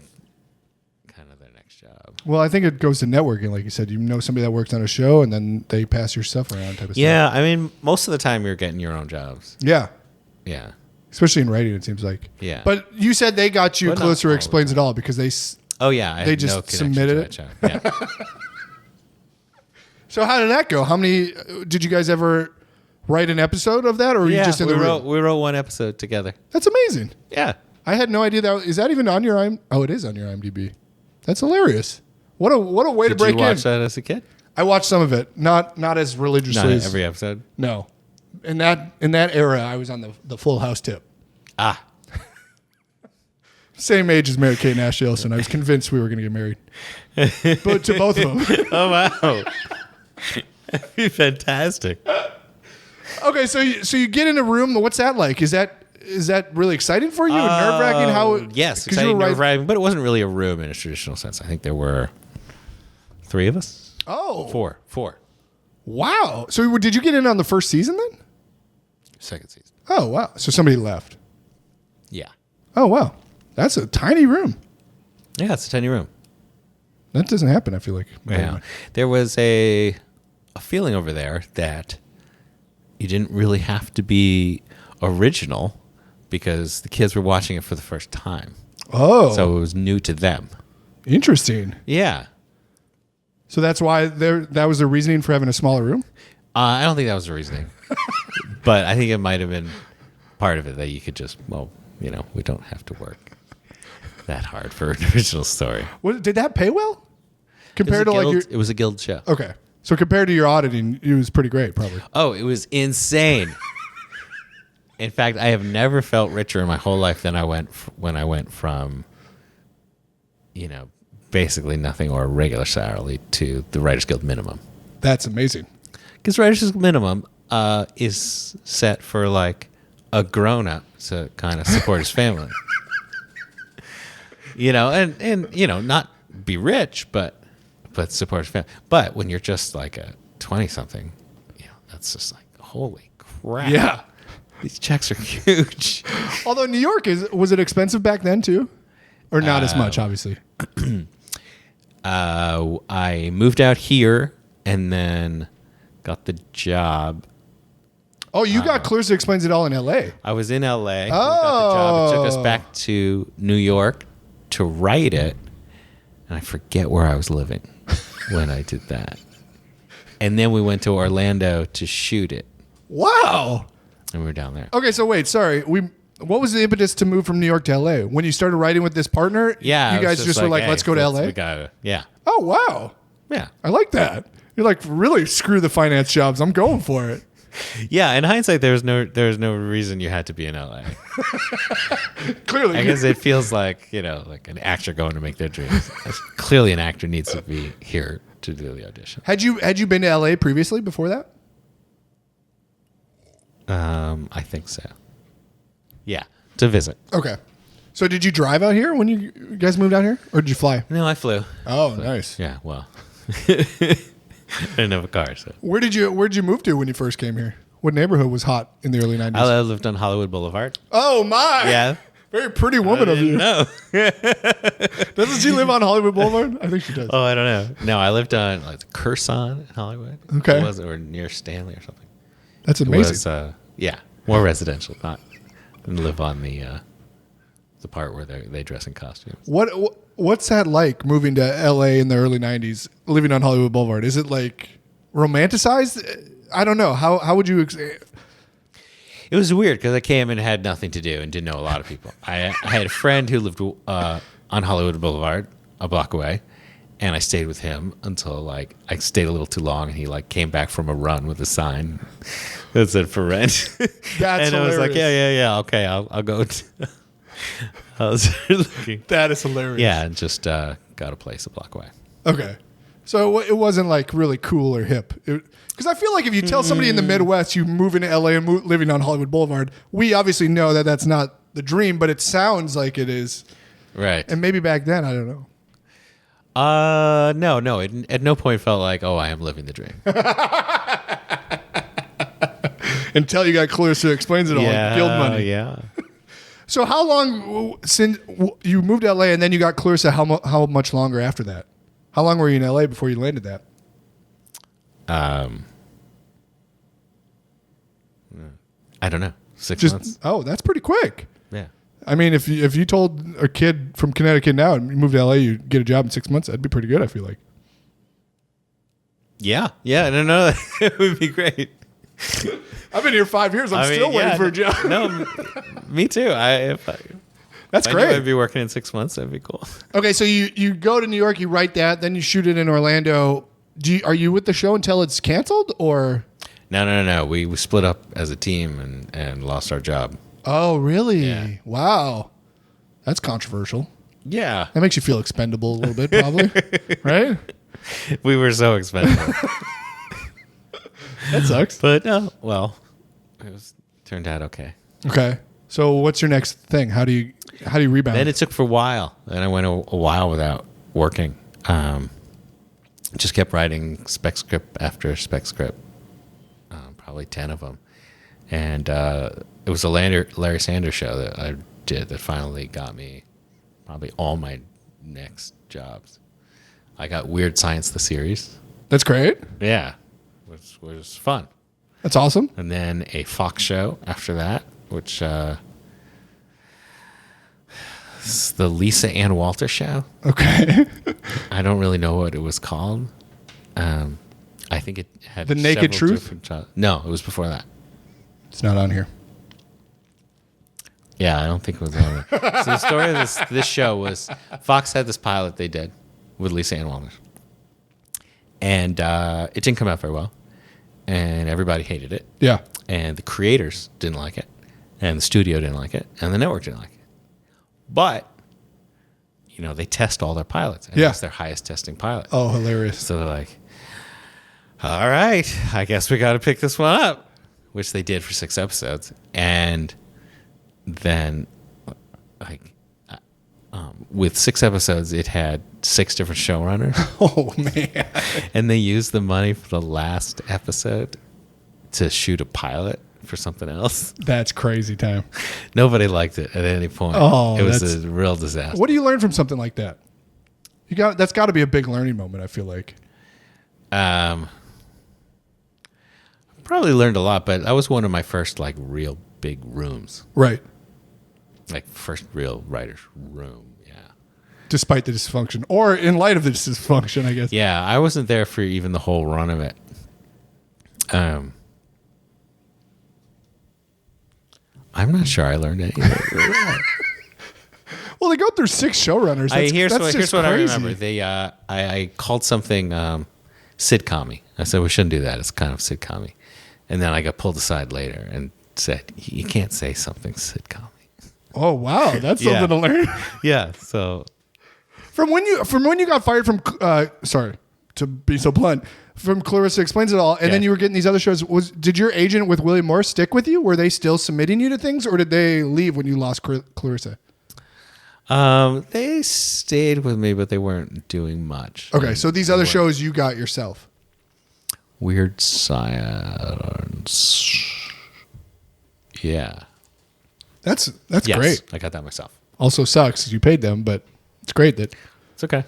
kind of their next job. Well, I think it goes to networking, like you said. You know somebody that works on a show, and then they pass your stuff around, type of Yeah, I mean, most of the time you're getting your own jobs. stuff. Yeah, Yeah. especially in writing, it seems like. Yeah. But you said they got you But not Clarissa all the Explains It All because they. Oh, yeah. I They had just no connection submitted to it? that job. Yeah. So how did that go? How many did you guys ever write an episode of that, or were you just in the room? we wrote one episode together. That's amazing. Yeah. I had no idea that is that even on your Oh, it is on your IMDb. That's hilarious. What a way to Did break you watch in. that as a kid? I watched some of it, not as religiously Not as every episode. No. In that era, I was on the Full House tip. Ah. Same age as Mary Kate and Ashley Olsen. I was convinced we were going to get married, but to both of them. Oh, wow. That'd be fantastic. Okay, so you get in a room. What's that like? Is that really exciting for you? Nerve wracking? How? Yes, exciting, nerve wracking, but it wasn't really a room in a traditional sense. I think there were 3 of us. Oh, four. Wow. So did you get in on the first season then? Second season. Oh wow. So somebody left. Yeah. Oh wow. That's a tiny room. Yeah, it's a tiny room. That doesn't happen, I feel like. Yeah. There was a feeling over there that you didn't really have to be original because the kids were watching it for the first time. Oh. So it was new to them. Interesting. Yeah. So that's why that was the reasoning for having a smaller room? I don't think that was the reasoning. But I think it might have been part of it that you could just, we don't have to work that hard for an original story. Did that pay well? Compared to it was a guild show. Okay. So compared to your auditing, it was pretty great, probably. Oh, it was insane. In fact, I have never felt richer in my whole life than when I went from, basically nothing or a regular salary to the Writers Guild minimum. That's amazing. Because Writers Guild minimum is set for like a grown up to kind of support his family. And not be rich, but support his family. But when you're just like a 20-something, that's just like, holy crap. Yeah. These checks are huge. Although New York was it expensive back then too? Or not as much, obviously. I moved out here and then got the job. Oh, you got Clarissa Explains It All in L.A. I was in L.A. We got the job. It took us back to New York to write it. And I forget where I was living when I did that. And then we went to Orlando to shoot it. Wow. And we were down there. Okay, so wait, sorry. What was the impetus to move from New York to L.A.? When you started writing with this partner, yeah, you guys just were like, hey, let's go to L.A.? Yeah. Oh, wow. Yeah. I like that. You're like, really, screw the finance jobs. I'm going for it. Yeah, in hindsight, there was no reason you had to be in LA. Clearly, I guess it feels like like an actor going to make their dreams. Clearly, an actor needs to be here to do the audition. Had you been to LA previously before that? I think so. Yeah, to visit. Okay. So did you drive out here when you guys moved out here, or did you fly? No, I flew. Oh, nice. Yeah, well, I didn't have a car. So Where'd you move to when you first came here? What neighborhood was hot in the early 90s? I lived on Hollywood Boulevard. Oh my! Yeah, very pretty woman of you. No, doesn't she live on Hollywood Boulevard? I think she does. Oh, I don't know. No, I lived on like Curson in Hollywood. Okay, or near Stanley or something. That's amazing. It was, more residential. Not and live on the part where they dress in costumes. What's that like moving to LA in the early 90s, living on Hollywood Boulevard? Is it like romanticized? I don't know. How would you... It was weird because I came and had nothing to do and didn't know a lot of people. I had a friend who lived on Hollywood Boulevard, a block away, and I stayed with him until I stayed a little too long, and he came back from a run with a sign that said for rent. That's and hilarious. I was like, yeah, okay, I'll go. I was looking. That is hilarious. Yeah, and just got a place a block away. Okay. So it wasn't really cool or hip. Because I feel like if you tell somebody in the Midwest you move into LA and living on Hollywood Boulevard, we obviously know that that's not the dream, but it sounds like it is. Right. And maybe back then, I don't know. No. It at no point felt like, oh, I am living the dream. Until you got Clarissa Explains It All. Guild money. Yeah. So how long since you moved to LA and then you got Clarissa? How much longer after that? How long were you in LA before you landed that? I don't know. 6 months. Oh, that's pretty quick. Yeah. I mean, if you told a kid from Connecticut now and you moved to LA, you'd get a job in 6 months. That'd be pretty good. I feel like. Yeah. I don't know. It would be great. I've been here 5 years. I'm still waiting for a job. No, me too. That's if great. I knew I'd be working in 6 months. That'd be cool. Okay, so you go to New York, you write that, then you shoot it in Orlando. Are you with the show until it's canceled, or? No. We split up as a team and lost our job. Oh, really? Yeah. Wow. That's controversial. Yeah. That makes you feel expendable a little bit, probably. Right? We were so expendable. That sucks. But no, well, turned out okay. Okay. So what's your next thing? How do you rebound? Then it took for a while. Then I went a while without working. Just kept writing spec script after spec script, probably 10 of them. And it was a Larry Sanders show that I did that finally got me probably all my next jobs. I got Weird Science, the series. That's great. Yeah, which was fun. That's awesome. And then a Fox show after that, which is the Lisa Ann Walter show. Okay. I don't really know what it was called. I think it had The Naked Truth? No, it was before that. It's not on here. Yeah, I don't think it was on there. So the story of this show was Fox had this pilot they did with Lisa Ann Walter. And it didn't come out very well. And everybody hated it. Yeah. And the creators didn't like it. And the studio didn't like it. And the network didn't like it. But, they test all their pilots. And it's their highest testing pilot. Oh, hilarious. So they're like, all right, I guess we got to pick this one up. Which they did for 6 episodes. And then, with 6 episodes, it had 6 different showrunners. Oh, man. And they used the money for the last episode to shoot a pilot for something else. That's crazy time. Nobody liked it at any point. Oh, it was a real disaster. What do you learn from something like that? That's got to be a big learning moment, I feel like. Probably learned a lot, but that was one of my first real big rooms. Right. First real writer's room. Yeah. Despite the dysfunction, or in light of the dysfunction, I guess. Yeah, I wasn't there for even the whole run of it. I'm not sure I learned anything. Well, they go through 6 showrunners. Here's what crazy. I remember. They I called something sitcom-y. I said we shouldn't do that. It's kind of sitcom-y. And then I got pulled aside later and said, you can't say something sitcom-y. Oh, wow. That's something to learn. Yeah. So From when you got fired from, sorry to be so blunt, from Clarissa Explains It All, and then you were getting these other shows, did your agent with William Morris stick with you? Were they still submitting you to things, or did they leave when you lost Clarissa? they stayed with me, but they weren't doing much. Okay, so these other shows you got yourself. Weird Science. Yeah. That's Yes, great. I got that myself. Also sucks 'cause you paid them, but it's great that. It's okay.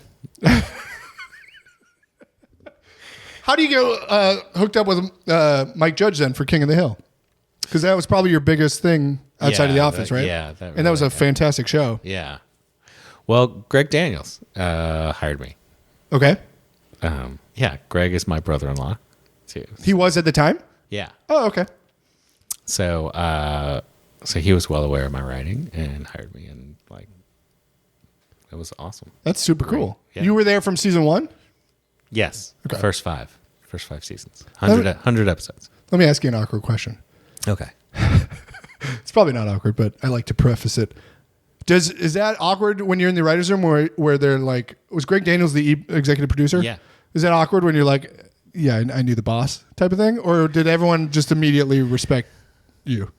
How do you get hooked up with Mike Judge then for King of the Hill? Because that was probably your biggest thing outside of The Office, right? Yeah. And that was a fantastic show. Yeah. Well, Greg Daniels hired me. Okay. Yeah, Greg is my brother-in-law, too. He was at the time? Yeah. Oh, okay. So he was well aware of my writing and hired me, and it was awesome. That's super cool. Yeah. You were there from season 1? Yes. Okay. First five seasons. 100 episodes. Let me ask you an awkward question. Okay. It's probably not awkward, but I like to preface it. Is that awkward when you're in the writer's room where they're like, was Greg Daniels the executive producer? Yeah. Is that awkward when you're like, yeah, I knew the boss type of thing? Or did everyone just immediately respect you?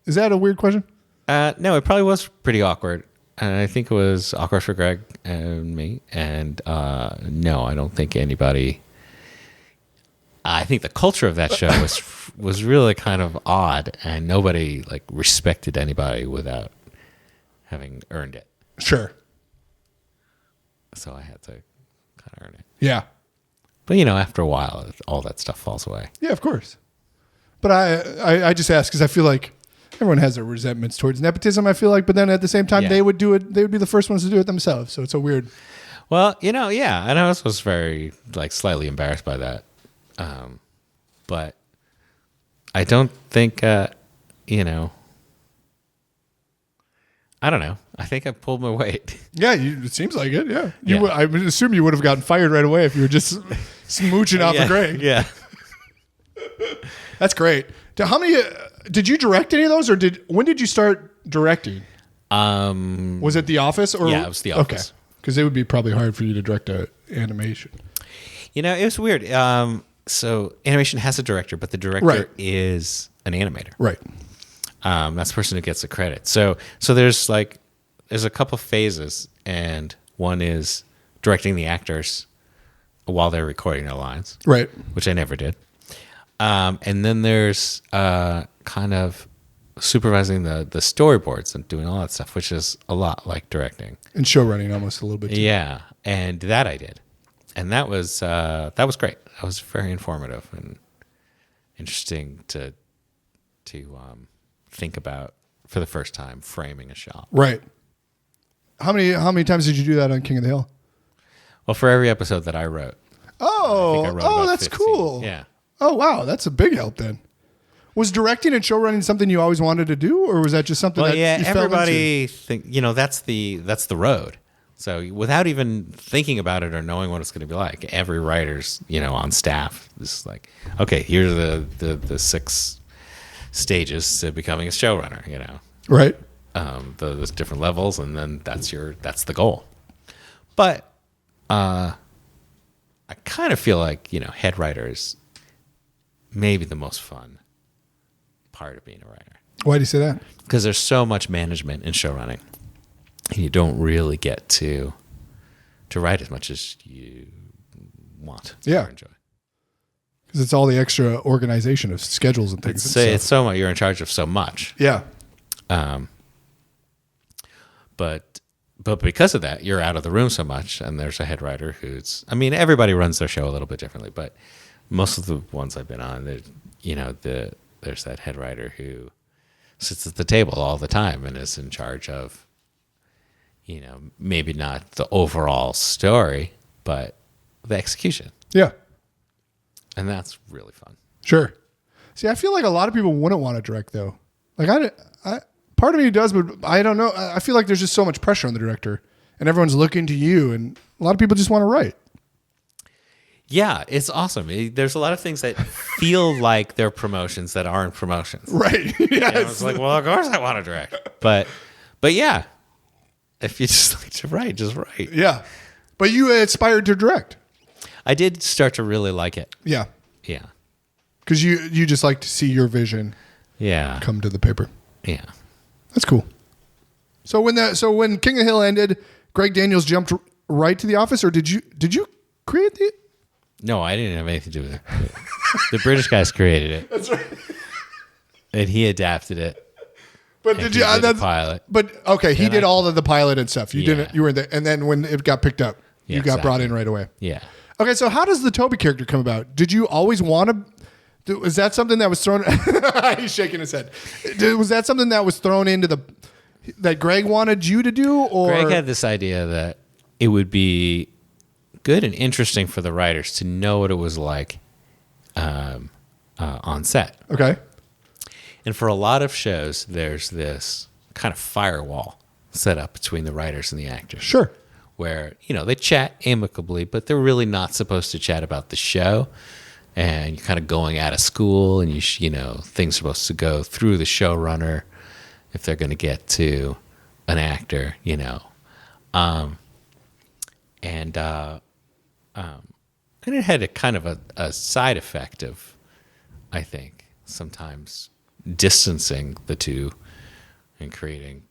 Is that a weird question? No, it probably was pretty awkward. And I think it was awkward for Greg and me. And no, I don't think anybody... I think the culture of that show was really kind of odd, and nobody respected anybody without having earned it. Sure. So I had to kind of earn it. Yeah. But after a while, all that stuff falls away. Yeah, of course. But I just ask because I feel like everyone has their resentments towards nepotism, I feel like, but then at the same time, they would do it. They would be the first ones to do it themselves. So it's a weird. Well, yeah. And I was very slightly embarrassed by that. But I don't think, I don't know. I think I pulled my weight. Yeah, it seems like it. Yeah. Yeah. I would assume you would have gotten fired right away if you were just smooching off of Greg. Yeah. That's great. How many, did you direct any of those, or when did you start directing? Was it The Office? Or Yeah, it was The Office. Okay. Because it would be probably hard for you to direct an animation. It was weird. So animation has a director, but the director is an animator. Right. That's the person who gets the credit. So there's a couple phases, and one is directing the actors while they're recording their lines, Right. which I never did. And then there's kind of supervising the storyboards and doing all that stuff, which is a lot like directing And show running almost a little bit too. Yeah, and that I did, and that was great. That was very informative and interesting to think about for the first time, framing a shot. Right. How many times did you do that on King of the Hill? Well, for every episode that I wrote. Oh, I wrote about that's 15. cool. Yeah. Oh, wow, that's a big help then. Was directing and show running something you always wanted to do, or was that just something Well, that yeah, you fell everybody into? think that's the road. So without even thinking about it or knowing what it's going to be like, every writer's on staff is like, okay, here's the 6 stages to becoming a showrunner. Right. The different levels, and then that's the goal. But I kind of feel like head writer is maybe the most fun part of being a writer, Why do you say that? because there's so much management in show running, and you don't really get to write as much as you want Yeah. or enjoy. Because it's all the extra organization of schedules and things. It's so much. You're in charge of so much. Yeah. But because of that, you're out of the room so much, and there's a head writer everybody runs their show a little bit differently, but most of the ones I've been on, there's that head writer who sits at the table all the time and is in charge of, maybe not the overall story, but the execution. Yeah. And that's really fun. Sure. See, I feel like a lot of people wouldn't want to direct though. Like I part of me does, but I don't know. I feel like there's just so much pressure on the director, and everyone's looking to you, and a lot of people just want to write. Yeah, it's awesome. There's a lot of things that feel like they're promotions that aren't promotions. Right. Yeah. It's like, well, of course I want to direct, but yeah, if you just like to write, just write. Yeah. But you aspired to direct. I did start to really like it. Yeah. Yeah. Because you just like to see your vision Yeah. come to the paper. Yeah. That's cool. So when King of the Hill ended, Greg Daniels jumped right to the office, or did you create the? No, I didn't have anything to do with it. The British guys created it. That's right. And he adapted it. But And did you? he did the That's, pilot. But okay, he Then did I- all of the pilot and stuff. You Yeah. didn't. You were there, and then when it got picked up, Yeah, you got brought exactly. in right away. Yeah. Okay, so how does the Toby character come about? Did you always want to? Was that something that was thrown? He's shaking his head. Was that something that was thrown into that Greg wanted you to do, or Greg had this idea that it would be good and interesting for the writers to know what it was like on set. Okay. And for a lot of shows, there's this kind of firewall set up between the writers and the actors. Sure. Where, they chat amicably, but they're really not supposed to chat about the show. And you're kind of going out of school, and things are supposed to go through the showrunner if they're going to get to an actor, and it had a kind of a side effect of, I think, sometimes distancing the two and creating,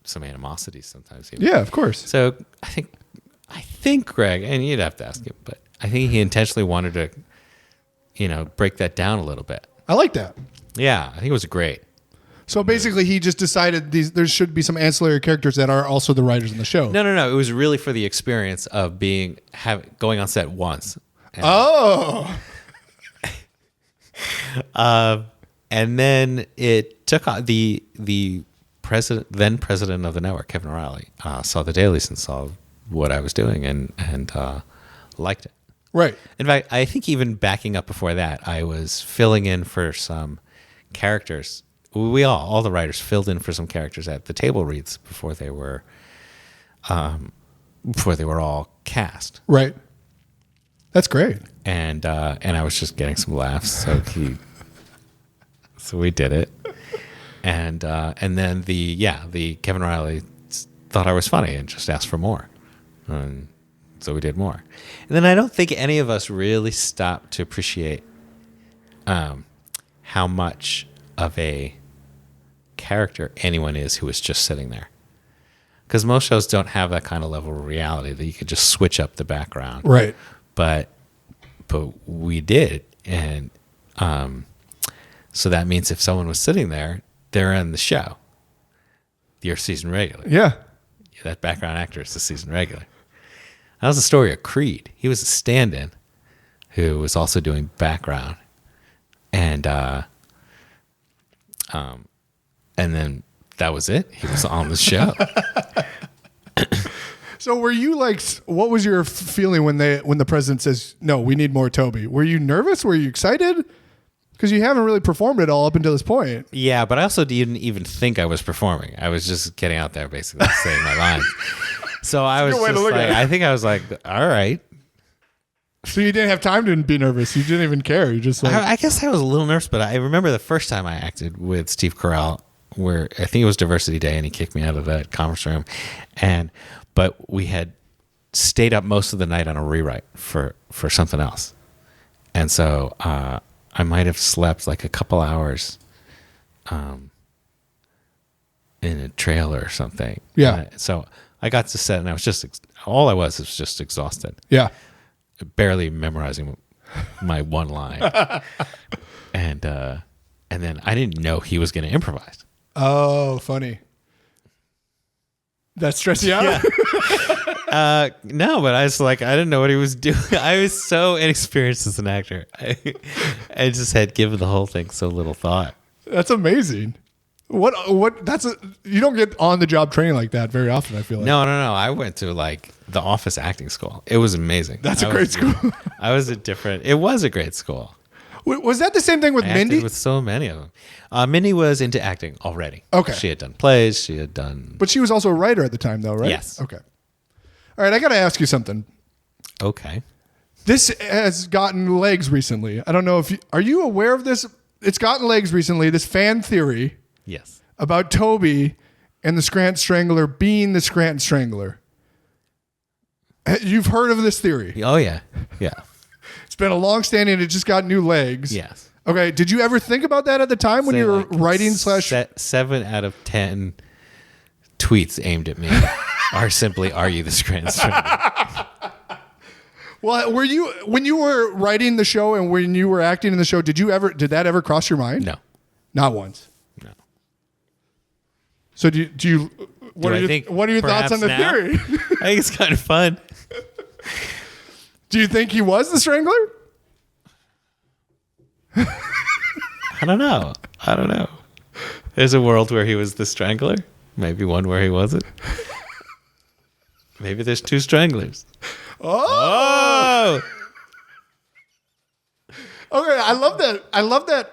some animosity sometimes. Yeah, of course. So I think Greg, and you'd have to ask him, but I think he intentionally wanted to, break that down a little bit. I like that. Yeah, I think it was great. So basically, he just decided there should be some ancillary characters that are also the writers in the show. No. It was really for the experience of going on set once. Oh. And then it took on the then president of the network, Kevin O'Reilly, saw the dailies and saw what I was doing and liked it. Right. In fact, I think even backing up before that, I was filling in for some characters. All the writers filled in for some characters at the table reads before they were all cast. Right. That's great. And I was just getting some laughs, so we did it. And then the Kevin O'Reilly thought I was funny and just asked for more. And so we did more. And then I don't think any of us really stopped to appreciate how much of a character anyone is who is just sitting there. Because most shows don't have that kind of level of reality that you could just switch up the background. Right. But we did. And so that means if someone was sitting there, they're in the show. You're a season regular. Yeah. That background actor is the season regular. That was the story of Creed. He was a stand-in who was also doing background. And then that was it. He was on the show. So were you like, what was your feeling when the president says, no, we need more Toby? Were you nervous? Were you excited? Because you haven't really performed it all up until this point. Yeah, but I also didn't even think I was performing. I was just getting out there basically saying my lines. So I was just like, I think I was like, all right. So you didn't have time to be nervous. You didn't even care. You just like, I guess I was a little nervous, but I remember the first time I acted with Steve Carell, where I think it was Diversity Day, and he kicked me out of that conference room, but we had stayed up most of the night on a rewrite for something else, and so I might have slept like a couple hours, in a trailer or something. Yeah. So I got to set, and I was just exhausted. yeah. Barely memorizing my one line, and then I didn't know he was going to improvise. Oh, funny. That stressed you out? Yeah. No, but I was like, I didn't know what he was doing. I was so inexperienced as an actor. I just had given the whole thing so little thought. That's amazing. You don't get on the job training like that very often, I feel like. No. I went to like the Office acting school. It was amazing. That's a great school. It was a great school. Was that the same thing with I Mindy? acted with so many of them. Mindy was into acting already. Okay. She had done plays. She had done. But she was also a writer at the time, though, right? Yes. Okay. All right, I got to ask you something. Okay. This has gotten legs recently. I don't know if are you aware of this? It's gotten legs recently, this fan theory Yes. about Toby and the Scrantron Strangler being the Scrantron Strangler. You've heard of this theory? Oh, yeah. Yeah. It's been a long standing, it just got new legs. Yes. Okay, did you ever think about that at the time when you were writing / 7 out of 10 tweets aimed at me are simply, "Are you the Scrantron Strangler?" Well, when you were writing the show and when you were acting in the show, did that ever cross your mind? No. Not once. No. So what are your thoughts on the theory? I think it's kind of fun. Do you think he was the Strangler? I don't know. There's a world where he was the Strangler. Maybe one where he wasn't. Maybe there's two Stranglers. Oh! Okay, I love that.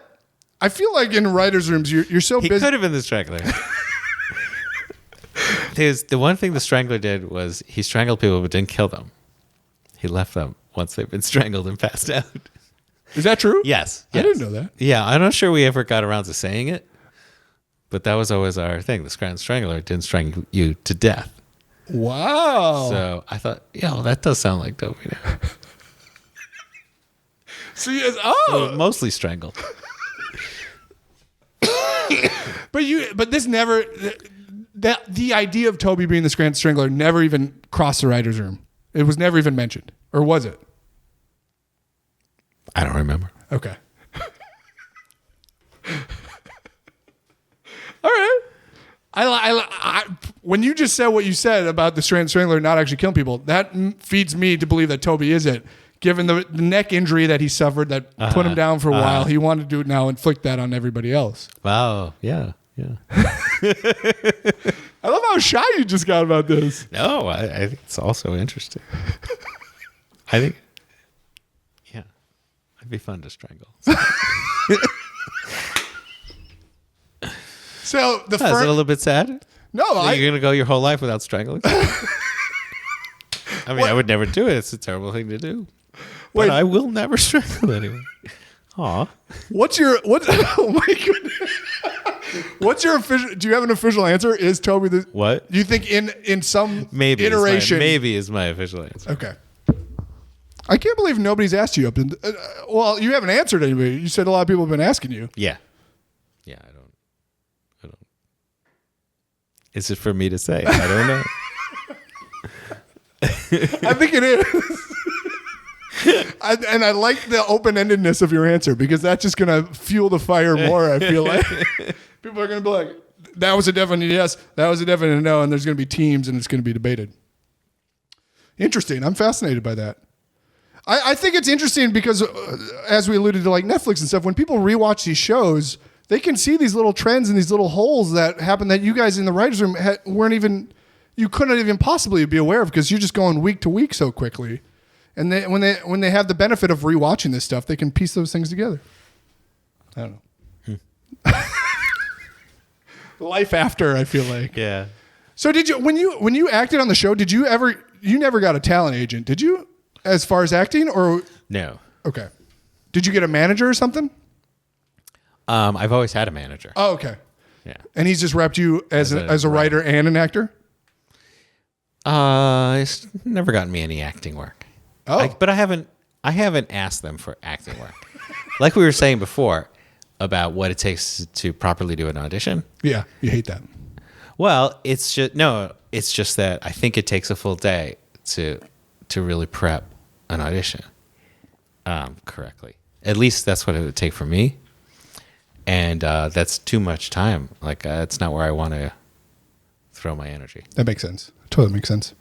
I feel like in writers' rooms, you're so busy. He could have been the Strangler. The one thing the Strangler did was he strangled people but didn't kill them. He left them once they've been strangled and passed out. Is that true? Yes. I didn't know that. Yeah, I'm not sure we ever got around to saying it, but that was always our thing. The Scrantron Strangler didn't strangle you to death. Wow. So I thought, that does sound like Toby now. So yes, Mostly strangled. But this never the idea of Toby being the Scrantron Strangler never even crossed the writer's room. It was never even mentioned, or was it? I don't remember. Okay. All right. I when you just said what you said about the Scrantron Strangler not actually killing people, that feeds me to believe that Toby is it. Given the neck injury that he suffered that put him down for a while, he wanted to now inflict that on everybody else. Wow. Yeah. I love how shy you just got about this. No, I think it's also interesting. I think, it'd be fun to strangle. So Is it a little bit sad? No, you're going to go your whole life without strangling? I mean, I would never do it. It's a terrible thing to do. But I will never strangle anyone. Aw. Oh my goodness. What's your official? Do you have an official answer? Is Toby the what? You think in some maybe iteration? Maybe is my official answer. Okay. I can't believe nobody's asked you. Well, you haven't answered anybody. You said a lot of people have been asking you. Yeah. Yeah, I don't. Is it for me to say? I don't know. I think it is. And I like the open-endedness of your answer because that's just going to fuel the fire more, I feel like. People are going to be like, that was a definite yes, that was a definite no, and there's going to be teams and it's going to be debated. Interesting. I'm fascinated by that. I think it's interesting because, as we alluded to, like Netflix and stuff, when people rewatch these shows, they can see these little trends and these little holes that happen that you guys in the writers' room you couldn't even possibly be aware of because you're just going week to week so quickly. And when they have the benefit of rewatching this stuff, they can piece those things together. I don't know. Life after, I feel like. Yeah. So did you when you acted on the show? You never got a talent agent, did you? As far as acting, or No. Okay. Did you get a manager or something? I've always had a manager. Oh, okay. Yeah. And he's just repped you as a writer and an actor? It's never gotten me any acting work. Oh. But I haven't asked them for acting work. Like we were saying before about what it takes to properly do an audition. Yeah, you hate that. Well, it's just that I think it takes a full day to really prep an audition correctly. At least that's what it would take for me. And that's too much time. Like, it's not where I want to throw my energy. That makes sense. Totally makes sense.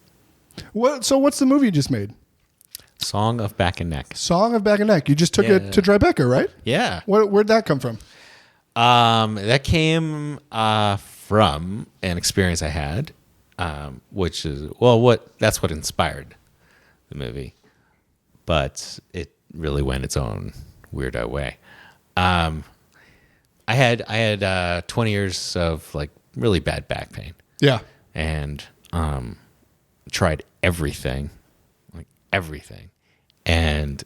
So what's the movie you just made? Song of Back and Neck. Song of Back and Neck. You just took it to Tribeca, right? Yeah. Where'd that come from? That came from an experience I had, which is, that's what inspired the movie. But it really went its own weirdo way. I had 20 years of like really bad back pain. Yeah. And tried everything. And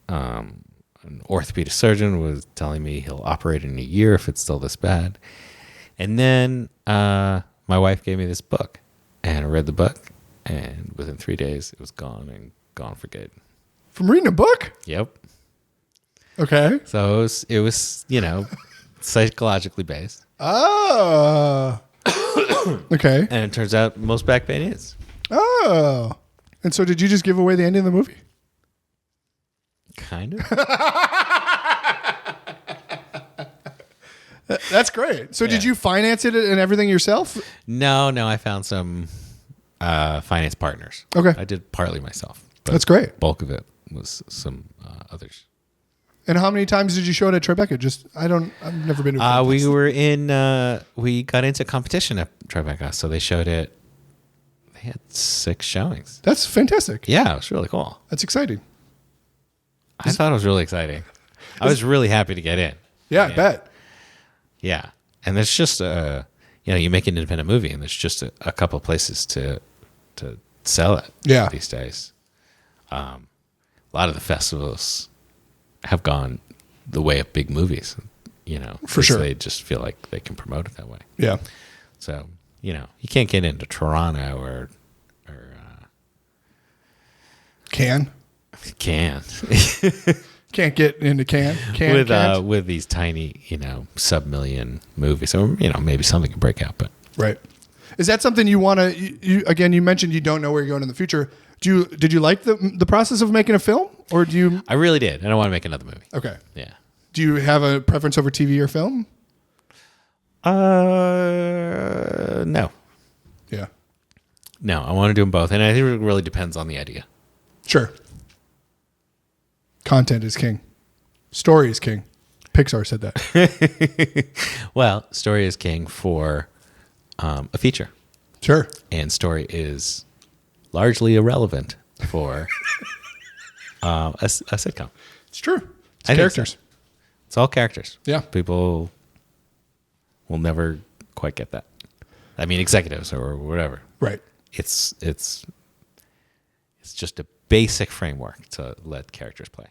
an orthopedic surgeon was telling me he'll operate in a year if it's still this bad. And then my wife gave me this book, and I read the book, and within 3 days it was gone for good. From reading a book? Yep. Okay. So it was psychologically based. Oh. Okay. And it turns out most back pain is. Oh. And so did you just give away the ending of the movie? Kind of. That's great. So did you finance it and everything yourself? No. I found some finance partners. Okay. I did partly myself. That's great. Bulk of it was some others. And how many times did you show it at Tribeca? I've never been to a we got into competition at Tribeca, so they showed it. They had 6 showings. That's fantastic. Yeah, it was really cool. That's exciting. I thought it was really exciting. I was really happy to get in. Yeah, I bet. Yeah. And there's just you make an independent movie and there's just a couple of places to sell it these days. A lot of the festivals have gone the way of big movies, For sure. They just feel like they can promote it that way. Yeah. So, you can't get into Toronto or Can. Can't get into can. With these tiny, sub-million movies. Or, maybe something can break out, but. Right. Is that something you want to, again, you mentioned you don't know where you're going in the future. Did you like the process of making a film, or do you? I really did. And I want to make another movie. Okay. Yeah. Do you have a preference over TV or film? No. Yeah. No, I want to do them both. And I think it really depends on the idea. Sure. Content is king. Story is king. Pixar said that. Well, story is king for a feature. Sure. And story is largely irrelevant for a sitcom. It's true. It's I characters. So. It's all characters. Yeah. People will never quite get that. I mean, executives or whatever. Right. It's just a basic framework to let characters play.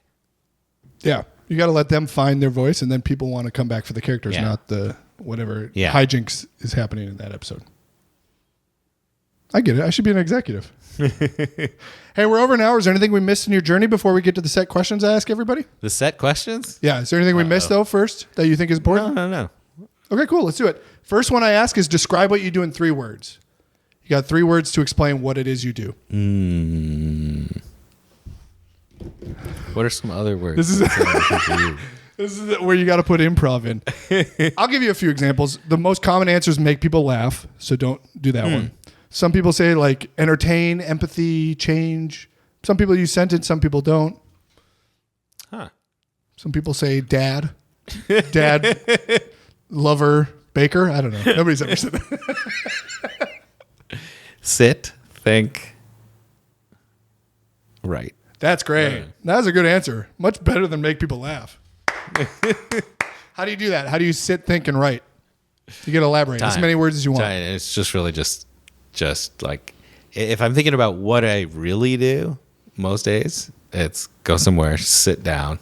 Yeah. You got to let them find their voice, and then people want to come back for the characters, not the whatever hijinks is happening in that episode. I get it. I should be an executive. Hey, we're over an hour. Is there anything we missed in your journey before we get to the set questions I ask everybody? The set questions? Yeah. Is there anything we missed, though, first that you think is important? No. Okay, cool. Let's do it. First one I ask is describe what you do in 3 words. You got 3 words to explain what it is you do. What are some other words? This is where you got to put improv in. I'll give you a few examples. The most common answers make people laugh, so don't do that one. Some people say like entertain, empathy, change. Some people use sentence, some people don't. Huh. Some people say dad, lover, baker. I don't know. Nobody's ever said that. Sit, think, write. That's great. That's a good answer. Much better than make people laugh. How do you do that? How do you sit, think, and write? You got to elaborate. As many words as you want. It's just really just like, if I'm thinking about what I really do most days, it's go somewhere, sit down,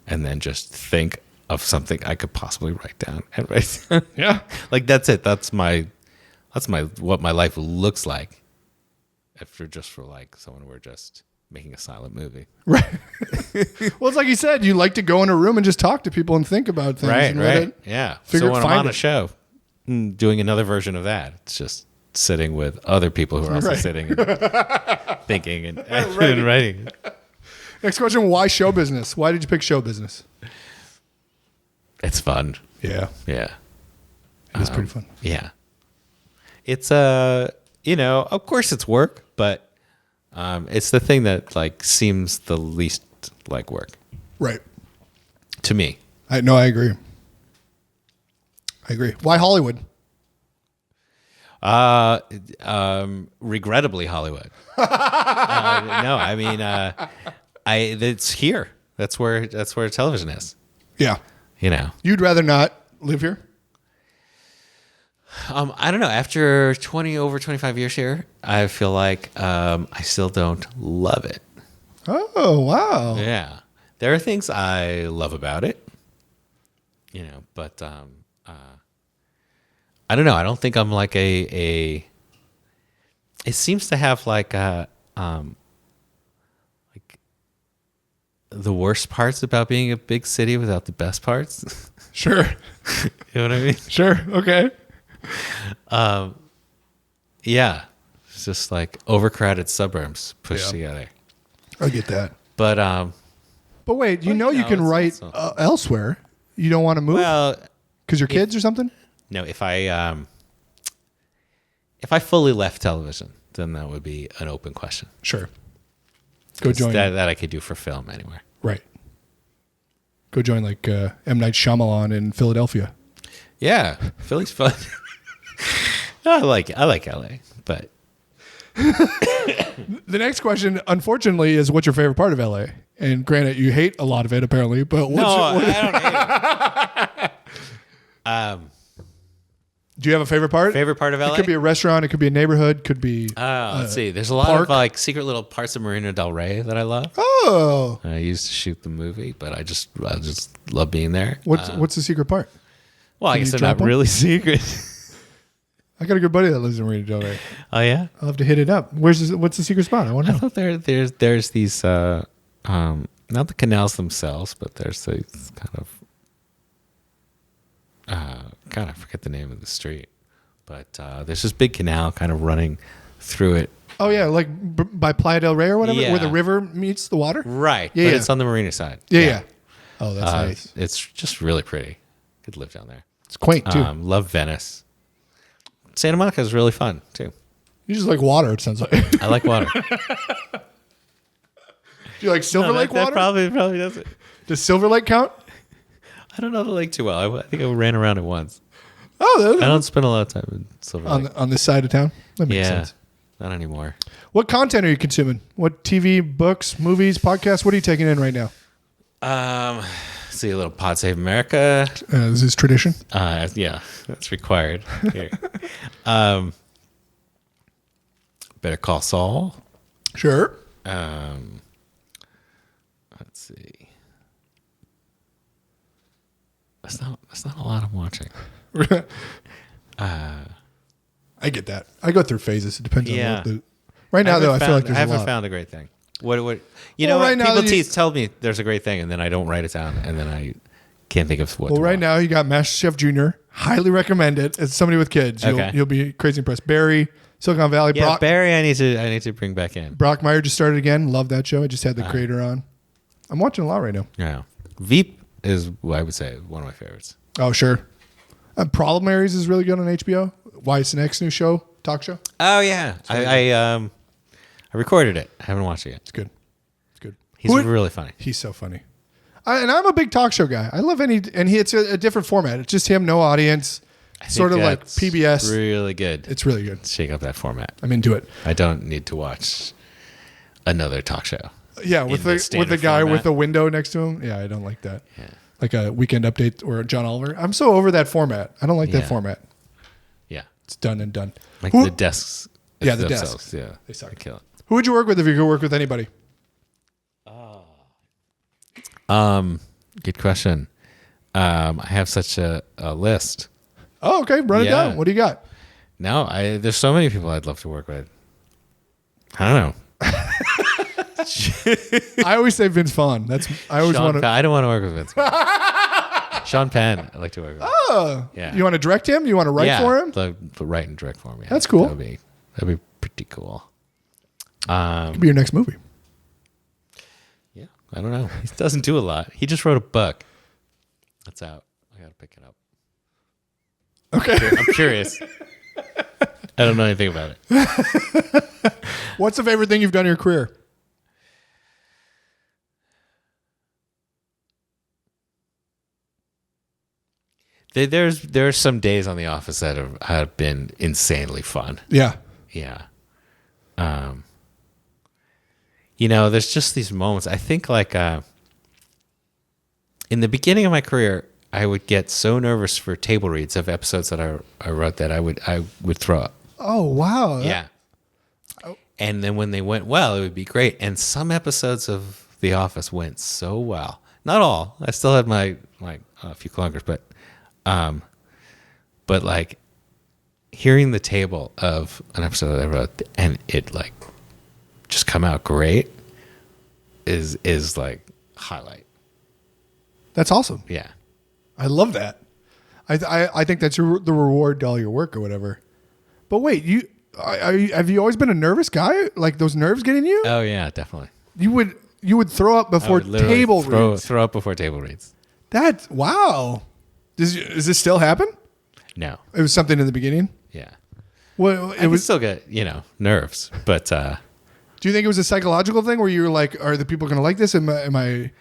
and then just think of something I could possibly write down and write down. Yeah. Like that's it. That's what my life looks like. After just for like someone were just making a silent movie. Right. Well, it's like you said, you like to go in a room and just talk to people and think about things. Right. Yeah. So when I'm on a show doing another version of that, it's just sitting with other people who are also sitting and thinking and writing. Next question, why show business? Why did you pick show business? It's fun. Yeah. Yeah. It's pretty fun. Yeah. It's of course it's work, but it's the thing that like seems the least like work. Right. To me. I agree. Why Hollywood? Regrettably Hollywood. It's here. That's where television is. Yeah. You'd rather not live here? I don't know. After over 25 years here, I feel like I still don't love it. Oh, wow. Yeah. There are things I love about it, but I don't know. I don't think I'm like it seems to have like the worst parts about being a big city without the best parts. Sure. You know what I mean? Sure. Okay. Yeah. It's just like overcrowded suburbs pushed together. I get that. But wait, you can write elsewhere. You don't want to move? Well, because your kids or something? No, if I fully left television, then that would be an open question. Sure. Go join that I could do for film anywhere. Right. Go join like M. Night Shyamalan in Philadelphia. Yeah, Philly's fun. I like LA, but the next question, unfortunately, is what's your favorite part of LA? And granted, you hate a lot of it apparently, but I don't hate it. Do you have a favorite part? Favorite part of LA? It could be a restaurant. It could be a neighborhood. Could be. Let's see. There's a lot of like secret little parts of Marina Del Rey that I love. Oh. I used to shoot the movie, but I just love being there. What's the secret part? Well, I guess they're not really secret. I got a good buddy that lives in Marina Del Rey. Oh yeah. I'll have to hit it up. What's the secret spot? I want to know. I thought there's these not the canals themselves, but there's these God, I forget the name of the street, but there's this big canal kind of running through it. Oh yeah, like by Playa del Rey or whatever, where the river meets the water. Right. Yeah, but it's on the marina side. Yeah. Oh, that's nice. It's just really pretty. Could live down there. It's quaint too. Love Venice. Santa Monica is really fun too. You just like water. It sounds like. I like water. Do you like Silver Lake water? That probably does it. Does Silver Lake count? I don't know the lake too well. I think I ran around it once. Oh, I don't spend a lot of time in Silver Lake. On this side of town? That makes sense. Not anymore. What content are you consuming? What TV, books, movies, podcasts? What are you taking in right now? See a little Pod Save America. Is this tradition? Yeah, that's required here. Better Call Saul. Sure. Let's see. That's not a lot I'm watching. I I get that. I go through phases. It depends Yeah. on what the. Right now, though, I feel like there's I a haven't lot. found a great thing. What you Well, know? right What? now People you- tell me there's a great thing, and then I don't write it down, and then I can't think of what. Well, to right watch. now you got MasterChef Junior. Highly recommend it. As somebody with kids, Okay. you'll be crazy impressed. Barry, Silicon Valley. Yeah, Brock, Barry, I need to bring back in. Brock Meyer just started again. Love that show. I just had the creator on. I'm watching a lot right now. Yeah, Veep is I would say one of my favorites. Oh, sure. Problem Areas is really good on HBO. Wise and X new show, talk show. Oh yeah, I recorded it. I haven't watched it yet. It's good. It's good. He's really funny. He's so funny. And I'm a big talk show guy. I love it's a different format. It's just him, no audience, sort of like That's PBS. Really good. It's really good. Shake up that format. I'm into it. I don't need to watch another talk show. Yeah, with the standard guy format. with a window next to him. Yeah, I don't like that. Yeah. Like a Weekend Update or John Oliver. I'm so over that format. I don't like that Yeah. format. Yeah, It's done and done. like Who- the desks. Yeah, the themselves. desks. Yeah, They suck. kill it. Who would you work with if you could work with anybody? Good question. I have such a list. Oh, okay. Run it Yeah. down. What do you got? No, there's so many people I'd love to work with. I don't know. I always say Vince Vaughn. I always Sean want Penn. to. I don't want to work with Vince. Sean Penn, I'd like to work with. Oh, Yeah. You want to direct him? You want to write for him? Write and direct for me. That's cool. That'd be pretty cool. Could be your next movie. Yeah, I don't know. He doesn't do a lot. He just wrote a book. That's out. I gotta pick it up. Okay. I'm curious. I don't know anything about it. What's the favorite thing you've done in your career? There's some days on The Office that have been insanely fun. Yeah. Yeah. There's just these moments. I think like in the beginning of my career, I would get so nervous for table reads of episodes that I wrote that I would throw up. Oh, wow. Yeah. And then when they went well, it would be great. And some episodes of The Office went so well. Not all. I still had my a few clunkers, but like hearing the table of an episode that I wrote and it like just come out great is like highlight. That's awesome. Yeah. I love that. I think that's the reward to all your work or whatever. But wait, have you always been a nervous guy? Like those nerves getting you? Oh yeah, definitely. You would throw up I before would literally table reads. throw up before table reads. That's wow. Does this still happen? No. It was something in the beginning. Yeah. Well, It would still get, nerves, but do you think it was a psychological thing where you were like, are the people going to like this? Am I?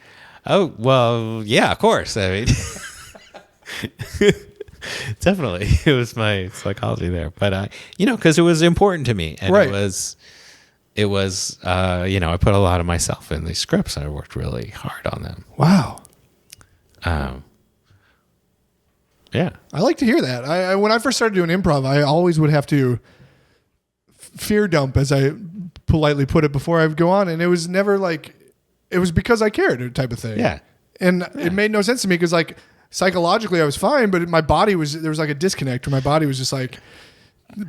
oh, well, yeah, of course. I mean, definitely. It was my psychology there. But, because it was important to me. And Right. it was I put a lot of myself in these scripts. I worked really hard on them. Wow. Yeah. I like to hear that. I when I first started doing improv, I always would have to fear dump, as I politely put it, before I would go on, and it was never like it was because I cared type of thing. Yeah. And it made no sense to me because like psychologically I was fine, but my body there was like a disconnect where my body was just like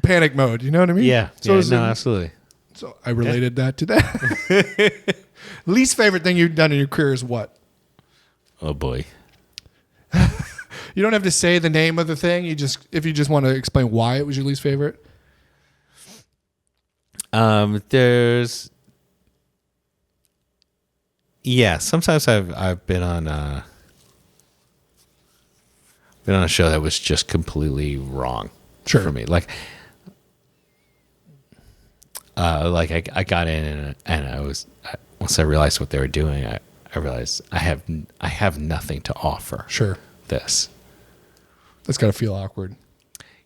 panic mode. You know what I mean? Yeah. So, yeah, it was, absolutely. so I related that to that. Least favorite thing you've done in your career is what? Oh, boy. You don't have to say the name of the thing. If you just want to explain why it was your least favorite. There's sometimes I've been on a show that was just completely wrong for me. Like I got in and I was once I realized what they were doing, I realized I have nothing to offer. Sure. This. That's got to feel awkward.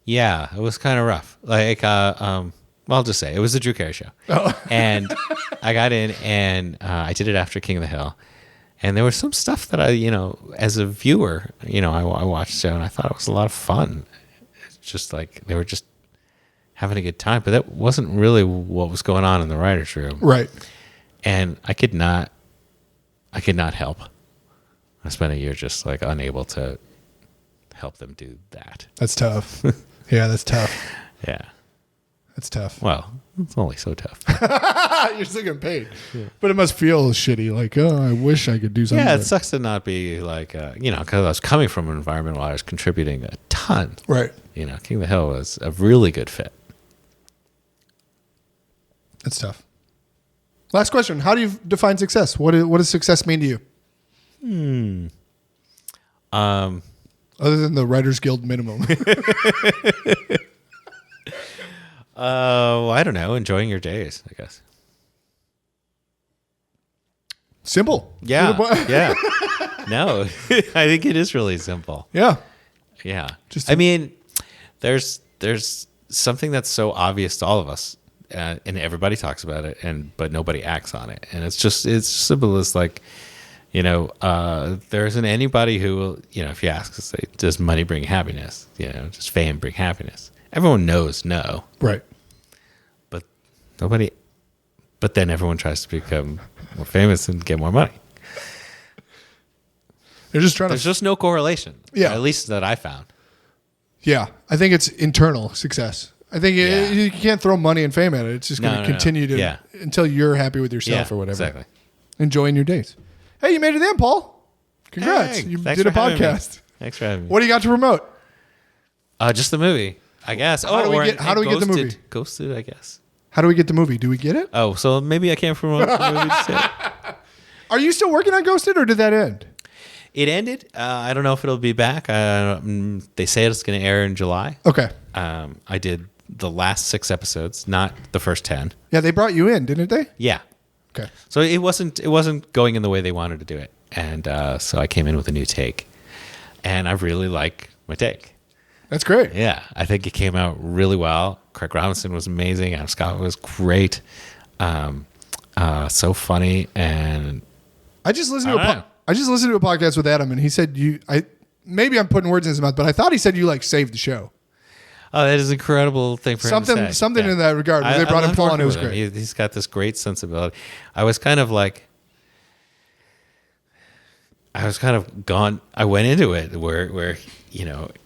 Yeah, it was kind of rough. Like, well, I'll just say it was the Drew Carey show, and I got in and I did it after King of the Hill, and there was some stuff that I, as a viewer, I watched the show and I thought it was a lot of fun. It's just like they were just having a good time, but that wasn't really what was going on in the writers' room, Right. and I could not help. I spent a year just like unable to help them do that. That's tough. Yeah, that's tough. Yeah. That's tough. Well, it's only so tough. You're still getting paid. Yeah. But it must feel shitty. Like, oh, I wish I could do something. Yeah, it sucks to not be like, because I was coming from an environment where I was contributing a ton. Right. King of the Hill was a really good fit. That's tough. Last question. How do you define success? What does success mean to you? Other than the Writers Guild minimum. I don't know. Enjoying your days, I guess. Simple. Yeah. Yeah. No, I think it is really simple. Yeah. Yeah. There's something that's so obvious to all of us, and everybody talks about it, but nobody acts on it. And it's simple as like, there isn't anybody who will, if you ask, say, does money bring happiness? Does fame bring happiness? Everyone knows no. Right. But then everyone tries to become more famous and get more money. They're just trying There's just no correlation. Yeah. At least that I found. Yeah. I think it's internal success. I think you can't throw money and fame at it. It's just going to continue to until you're happy with yourself or whatever. Exactly. Enjoying your days. Hey, you made it in, Paul. Congrats. Hey, you did a podcast. Thanks for having me. What do you got to promote? Just the movie, I guess. How do we get the movie? Ghosted, I guess. How do we get the movie? Do we get it? Oh, so maybe I can't promote the movie just yet. Are you still working on Ghosted, or did that end? It ended. I don't know if it'll be back. They say it's going to air in July. Okay. I did the last 6 episodes, not the first 10. Yeah, they brought you in, didn't they? Yeah. Okay. So it wasn't going in the way they wanted to do it, and so I came in with a new take, and I really like my take. That's great. Yeah, I think it came out really well. Craig Robinson was amazing. Adam Scott was great. So funny, and I just listened to a podcast with Adam, and he said maybe I'm putting words in his mouth, but I thought he said you like saved the show. Oh, that is an incredible thing for him to say. Something in that regard. They brought him on. It was great. He's got this great sensibility. I was kind of gone. I went into it where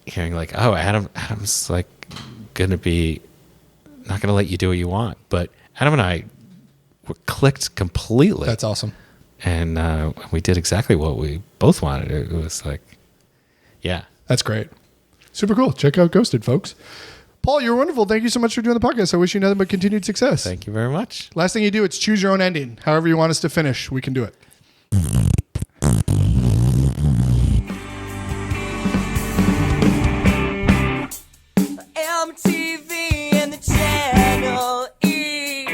hearing like, oh, Adam's like gonna be not gonna let you do what you want, but Adam and I were clicked completely. That's awesome. And we did exactly what we both wanted. It was like, yeah, that's great. Super cool. Check out Ghosted, folks. Paul, you're wonderful. Thank you so much for doing the podcast. I wish you nothing but continued success. Thank you very much. Last thing you do, it's choose your own ending. However you want us to finish, we can do it. MTV and the Channel E.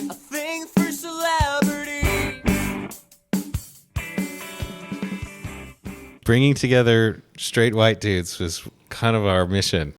A thing for celebrity. Bringing together straight white dudes was kind of our mission.